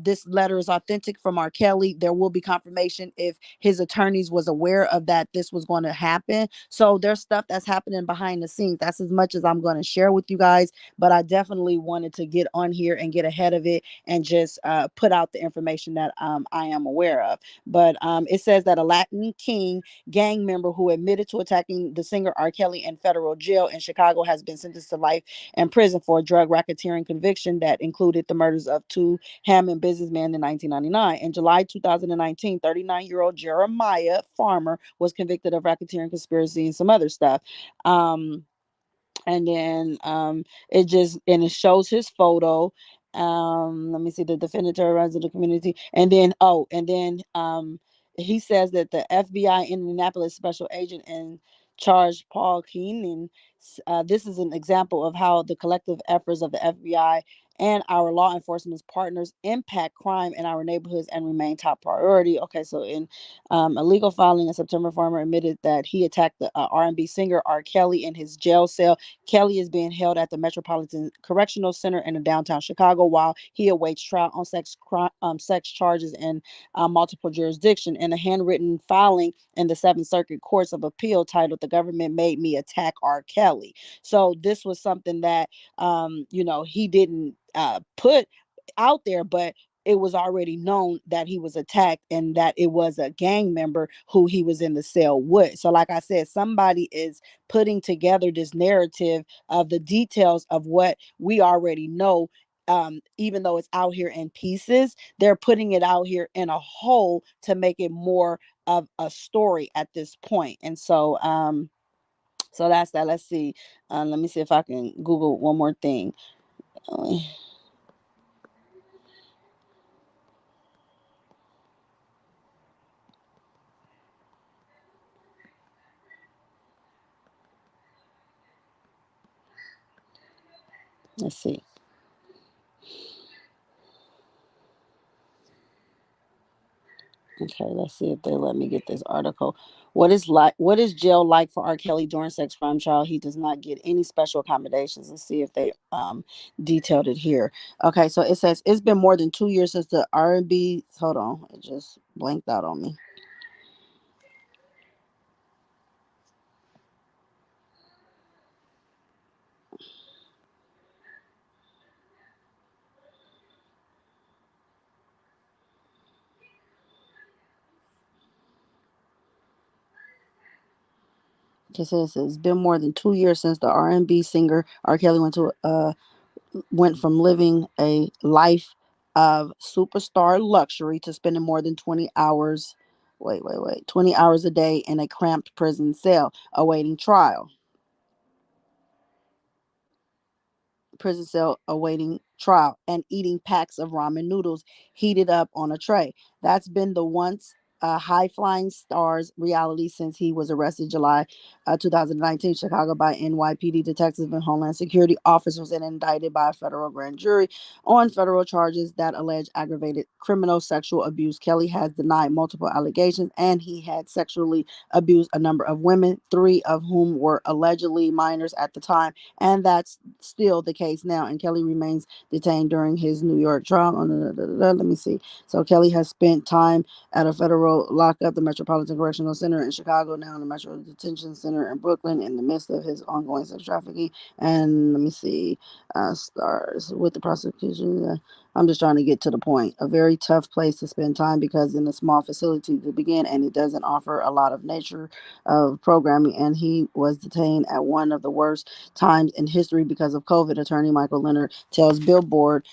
this letter is authentic from R. Kelly. There will be confirmation if his attorneys was aware of that this was going to happen. So there's stuff that's happening behind the scenes. That's as much as I'm going to share with you guys, but I definitely wanted to get on here and get ahead of it and just put out the information that I am aware of. But it says that a Latin King gang member who admitted to attacking the singer R. Kelly in federal jail in Chicago has been sentenced to life in prison for a drug racketeering conviction that included the murders of two Hammond businessmen in 1999. In July 2019, 39-year-old Jeremiah Farmer was convicted of racketeering, conspiracy, and some other stuff. And then it shows his photo. Let me see, the defendant terrorized the community. And then he says that the FBI Indianapolis special agent in charge, Paul Keenan, this is an example of how the collective efforts of the FBI and our law enforcement partners impact crime in our neighborhoods and remain top priority. Okay, so in a legal filing in September, Farmer admitted that he attacked the R&B singer R. Kelly in his jail cell. Kelly is being held at the Metropolitan Correctional Center in downtown Chicago while he awaits trial on sex charges in multiple jurisdictions. In a handwritten filing in the Seventh Circuit Courts of Appeal titled "The Government Made Me Attack R. Kelly." So this was something that he didn't put out there, but it was already known that he was attacked and that it was a gang member who he was in the cell with. So like I said, somebody is putting together this narrative of the details of what we already know. Even though it's out here in pieces, they're putting it out here in a whole to make it more of a story at this point. And so that's that. Let's see. Let me see if I can Google one more thing. Uh, let's see. Okay, let's see if they let me get this article. What is jail like for R. Kelly during sex crime trial? He does not get any special accommodations. Let's see if they detailed it here. Okay, so it says it's been more than 2 years since the R&B. Hold on, it just blanked out on me. It says it's been more than 2 years since the R&B singer R. Kelly went from living a life of superstar luxury to spending more than 20 hours. Wait. 20 hours a day in a cramped prison cell awaiting trial. Prison cell awaiting trial and eating packs of ramen noodles heated up on a tray. That's been the once high flying star's reality since he was arrested July 2019, Chicago by NYPD detectives and Homeland Security officers and indicted by a federal grand jury on federal charges that allege aggravated criminal sexual abuse. Kelly has denied multiple allegations and he had sexually abused a number of women, three of whom were allegedly minors at the time, and that's still the case now. And Kelly remains detained during his New York trial. Let me see. So Kelly has spent time at a federal lockup, the Metropolitan Correctional Center in Chicago, now in the Metro Detention Center in Brooklyn, in the midst of his ongoing sex trafficking. And let me see, stars with the prosecution. I'm just trying to get to the point. A very tough place to spend time because in a small facility to begin, and it doesn't offer a lot of nature of programming. And he was detained at one of the worst times in history because of COVID. Attorney Michael Leonard tells Billboard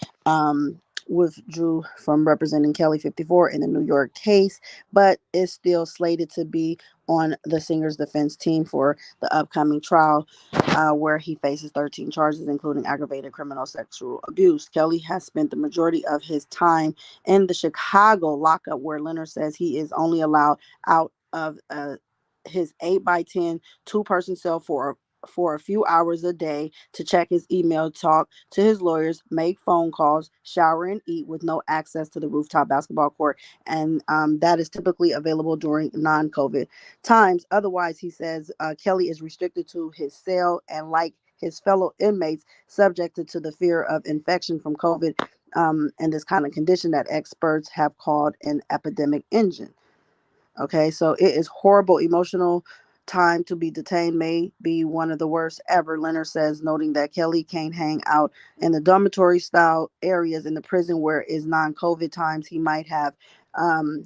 withdrew from representing Kelly 54 in the New York case, but is still slated to be on the singer's defense team for the upcoming trial, where he faces 13 charges, including aggravated criminal sexual abuse. Kelly has spent the majority of his time in the Chicago lockup, where Leonard says he is only allowed out of his 8 by 10 two-person cell for a few hours a day to check his email, talk to his lawyers, make phone calls, shower, and eat with no access to the rooftop basketball court. And that is typically available during non COVID times. Otherwise, he says Kelly is restricted to his cell and, like his fellow inmates, subjected to the fear of infection from COVID and this kind of condition that experts have called an epidemic engine. Okay, so it is horrible emotional time to be detained, may be one of the worst ever, Leonard says, noting that Kelly can't hang out in the dormitory style areas in the prison where is non-COVID times. He might have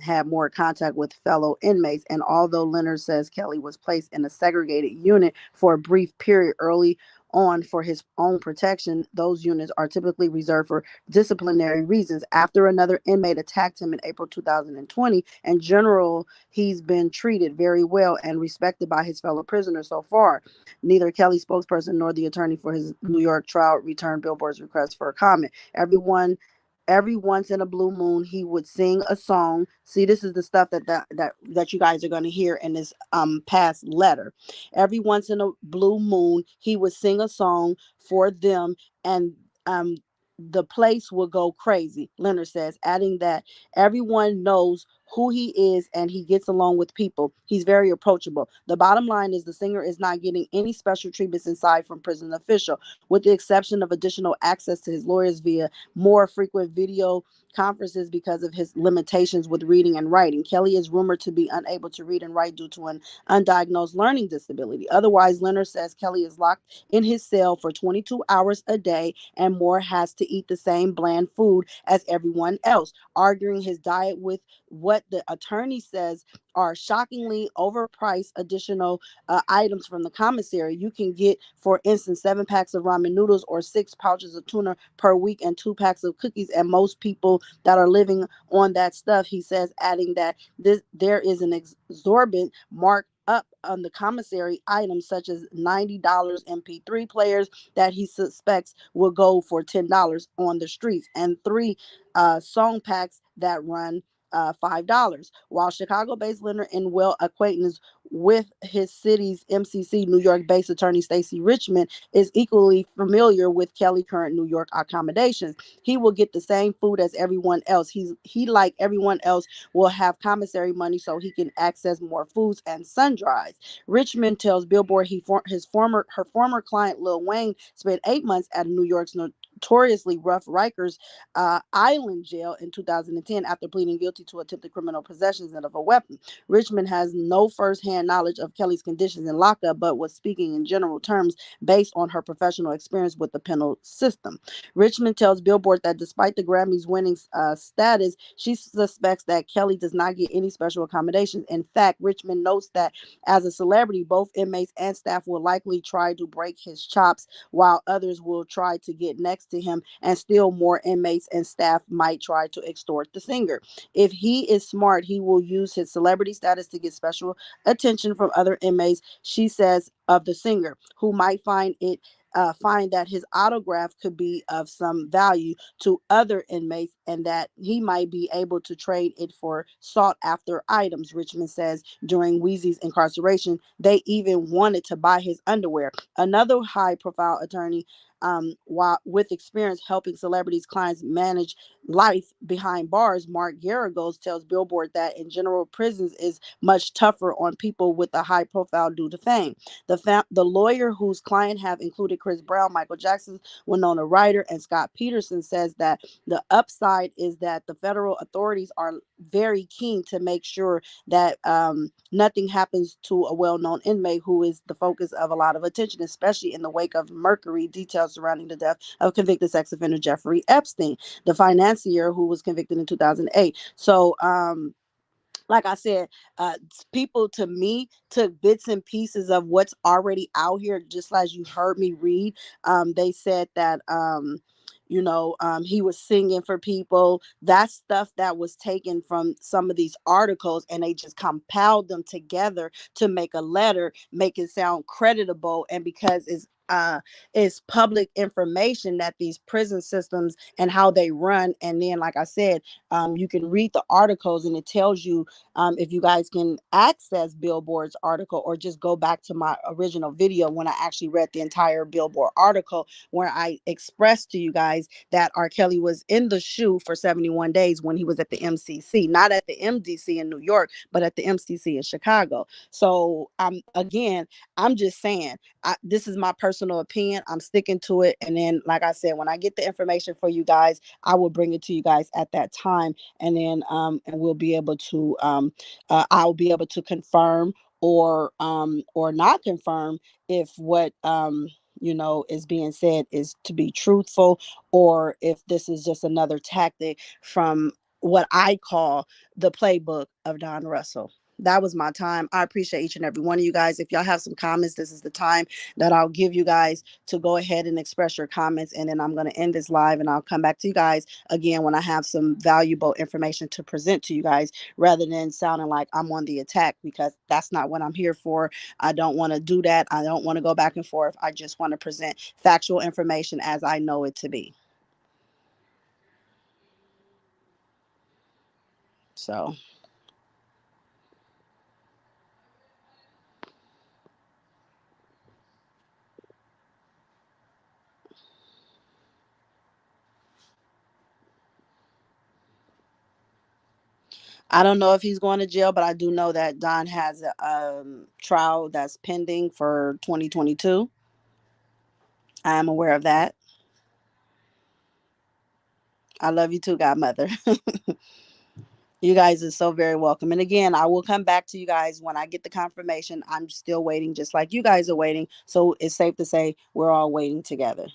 had more contact with fellow inmates. And although Leonard says Kelly was placed in a segregated unit for a brief period early on for his own protection, those units are typically reserved for disciplinary reasons. After another inmate attacked him in April 2020, in general, he's been treated very well and respected by his fellow prisoners so far. Neither Kelly's spokesperson nor the attorney for his New York trial returned Billboard's request for a comment. Every once in a blue moon, he would sing a song. See, this is the stuff that you guys are going to hear in this past letter. Every once in a blue moon, he would sing a song for them, and the place will go crazy, Leonard says, adding that everyone knows who he is and he gets along with people. He's very approachable. The bottom line is the singer is not getting any special treatments inside from prison official, with the exception of additional access to his lawyers via more frequent video conferences because of his limitations with reading and writing. Kelly is rumored to be unable to read and write due to an undiagnosed learning disability. Otherwise, Leonard says Kelly is locked in his cell for 22 hours a day and more, has to eat the same bland food as everyone else, arguing his diet with what the attorney says are shockingly overpriced additional items from the commissary. You can get, for instance, 7 packs of ramen noodles or 6 pouches of tuna per week and 2 packs of cookies. And most people that are living on that stuff, he says, adding that there is an exorbitant mark up on the commissary items such as $90 MP3 players that he suspects will go for $10 on the streets, and 3 song packs that run $5, while Chicago-based lender and well acquaintance with his city's MCC, New York-based attorney Stacey Richmond, is equally familiar with Kelly's current New York accommodations. He will get the same food as everyone else. He like everyone else will have commissary money so he can access more foods and sundries. Richmond tells Billboard her former client Lil Wayne spent 8 months at New York's notoriously rough Rikers Island jail in 2010 after pleading guilty to attempted criminal possession of a weapon. Richmond has no firsthand knowledge of Kelly's conditions in lockup, but was speaking in general terms based on her professional experience with the penal system. Richmond tells Billboard that despite the Grammys winning status, she suspects that Kelly does not get any special accommodations. In fact, Richmond notes that as a celebrity, both inmates and staff will likely try to break his chops, while others will try to get next to him, and still more inmates and staff might try to extort the singer. If he is smart, he will use his celebrity status to get special attention from other inmates, she says of the singer, who might find that his autograph could be of some value to other inmates and that he might be able to trade it for sought after items. Richmond says during Weezy's incarceration, they even wanted to buy his underwear. Another high profile attorney, while with experience helping celebrities' clients manage life behind bars, Mark Garagos tells Billboard that in general, prisons is much tougher on people with a high profile due to fame. The lawyer whose client have included Chris Brown, Michael Jackson, Winona Ryder, and Scott Peterson says that the upside is that the federal authorities are very keen to make sure that nothing happens to a well-known inmate who is the focus of a lot of attention, especially in the wake of Mercury details surrounding the death of convicted sex offender Jeffrey Epstein, the financier who was convicted in 2008. So, like I said, people to me took bits and pieces of what's already out here, just as you heard me read. They said that, he was singing for people. That's stuff that was taken from some of these articles, and they just compiled them together to make a letter, make it sound creditable. And because it's public information that these prison systems and how they run. And then, like I said, you can read the articles and it tells you, if you guys can access Billboard's article or just go back to my original video when I actually read the entire Billboard article, where I expressed to you guys that R. Kelly was in the shoe for 71 days when he was at the MCC, not at the MDC in New York, but at the MCC in Chicago. So again, I'm just saying, this is my personal opinion. I'm sticking to it. And then, like I said, when I get the information for you guys, I will bring it to you guys at that time. And then, and we'll be able to, I'll be able to confirm or not confirm if what, is being said is to be truthful, or if this is just another tactic from what I call the playbook of Don Russell. That was my time. I appreciate each and every one of you guys. If y'all have some comments, this is the time that I'll give you guys to go ahead and express your comments. And then I'm going to end this live and I'll come back to you guys again when I have some valuable information to present to you guys, rather than sounding like I'm on the attack, because that's not what I'm here for. I don't want to do that. I don't want to go back and forth. I just want to present factual information as I know it to be. So I don't know if he's going to jail, but I do know that Don has a trial that's pending for 2022. I am aware of that. I love you too, Godmother. You guys are so very welcome. And again, I will come back to you guys when I get the confirmation. I'm still waiting, just like you guys are waiting. So it's safe to say we're all waiting together.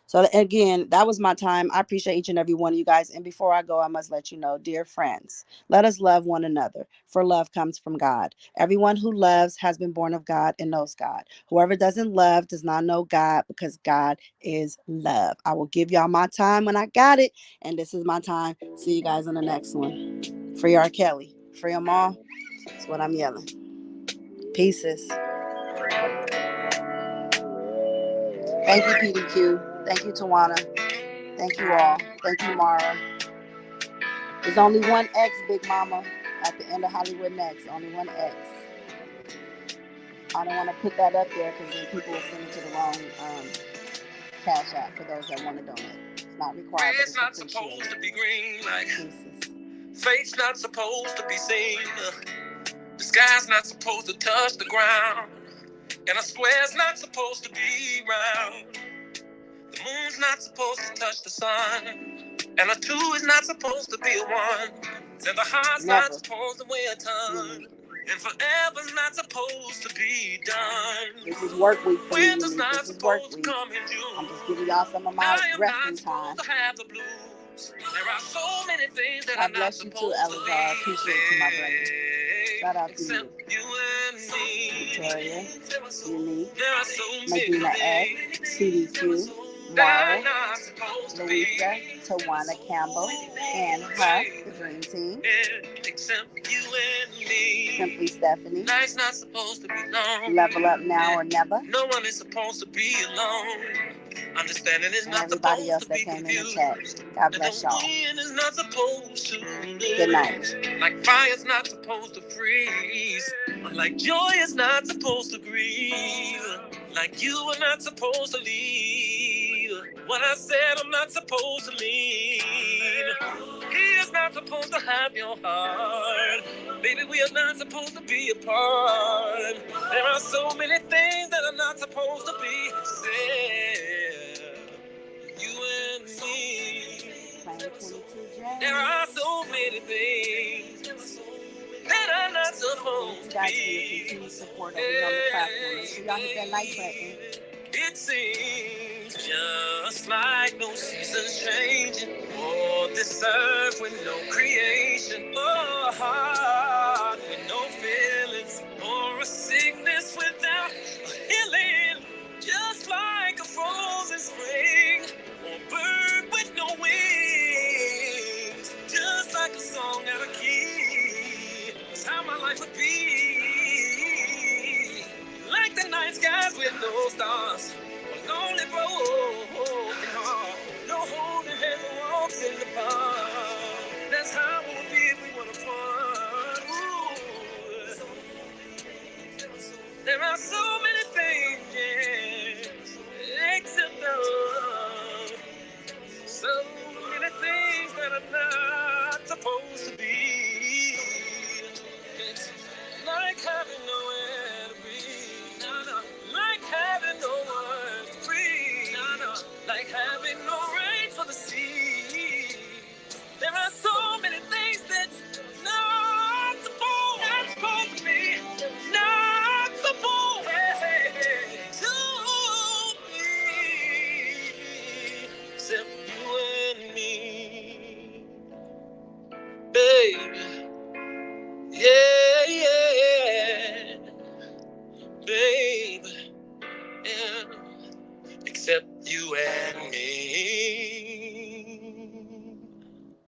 So again, that was my time. I appreciate each and every one of you guys. And before I go, I must let you know, dear friends, let us love one another, for love comes from God. Everyone who loves has been born of God and knows God. Whoever doesn't love does not know God, because God is love. I will give y'all my time when I got it. And this is my time. See you guys on the next one. Free R. Kelly. Free them all. That's what I'm yelling. Pieces. Thank you, PDQ. Thank you, Tawana. Thank you all. Thank you, Mara. There's only one X, Big Mama, at the end of Hollywood Next. Only one X. I don't want to put that up there because then people will send it to the wrong cash app for those that want to donate. It's not required, but it's not supposed to be green. Like face not supposed to be seen. The sky's not supposed to touch the ground. And a square's not supposed to be round. The moon's not supposed to touch the sun. And a 2 is not supposed to be a 1. And the heart's not supposed to weigh a ton. And forever's not supposed to be done. This is work week for me. Winter's not supposed to come in June. I'm just giving y'all some of my resting time. To have the blues. There are so many things that God bless you too, Elazar. Appreciate you, my brother. Shout out to you. Victoria, Unique, Medina X, CDQ, Mara, Louisa, Tawana Campbell, and Huff, the Dream Team. Simply Stephanie. Life's not supposed to be long. Level Up Now or Never. No one is supposed to be alone. Understanding is and not everybody else that came in the chat. God bless y'all. Is not supposed to Good night. Like fire's not supposed to freeze. Like joy is not supposed to grieve. Like you are not supposed to leave. What I said I'm not supposed to leave. He is not supposed to have your heart. Baby, we are not supposed to be apart. There are so many things that are not supposed to be said. You and me. There are so many things that are not supposed to be. Support on the platform. Make sure y'all hit that like button. It seems just like no seasons changing, or this earth with no creation. Oh,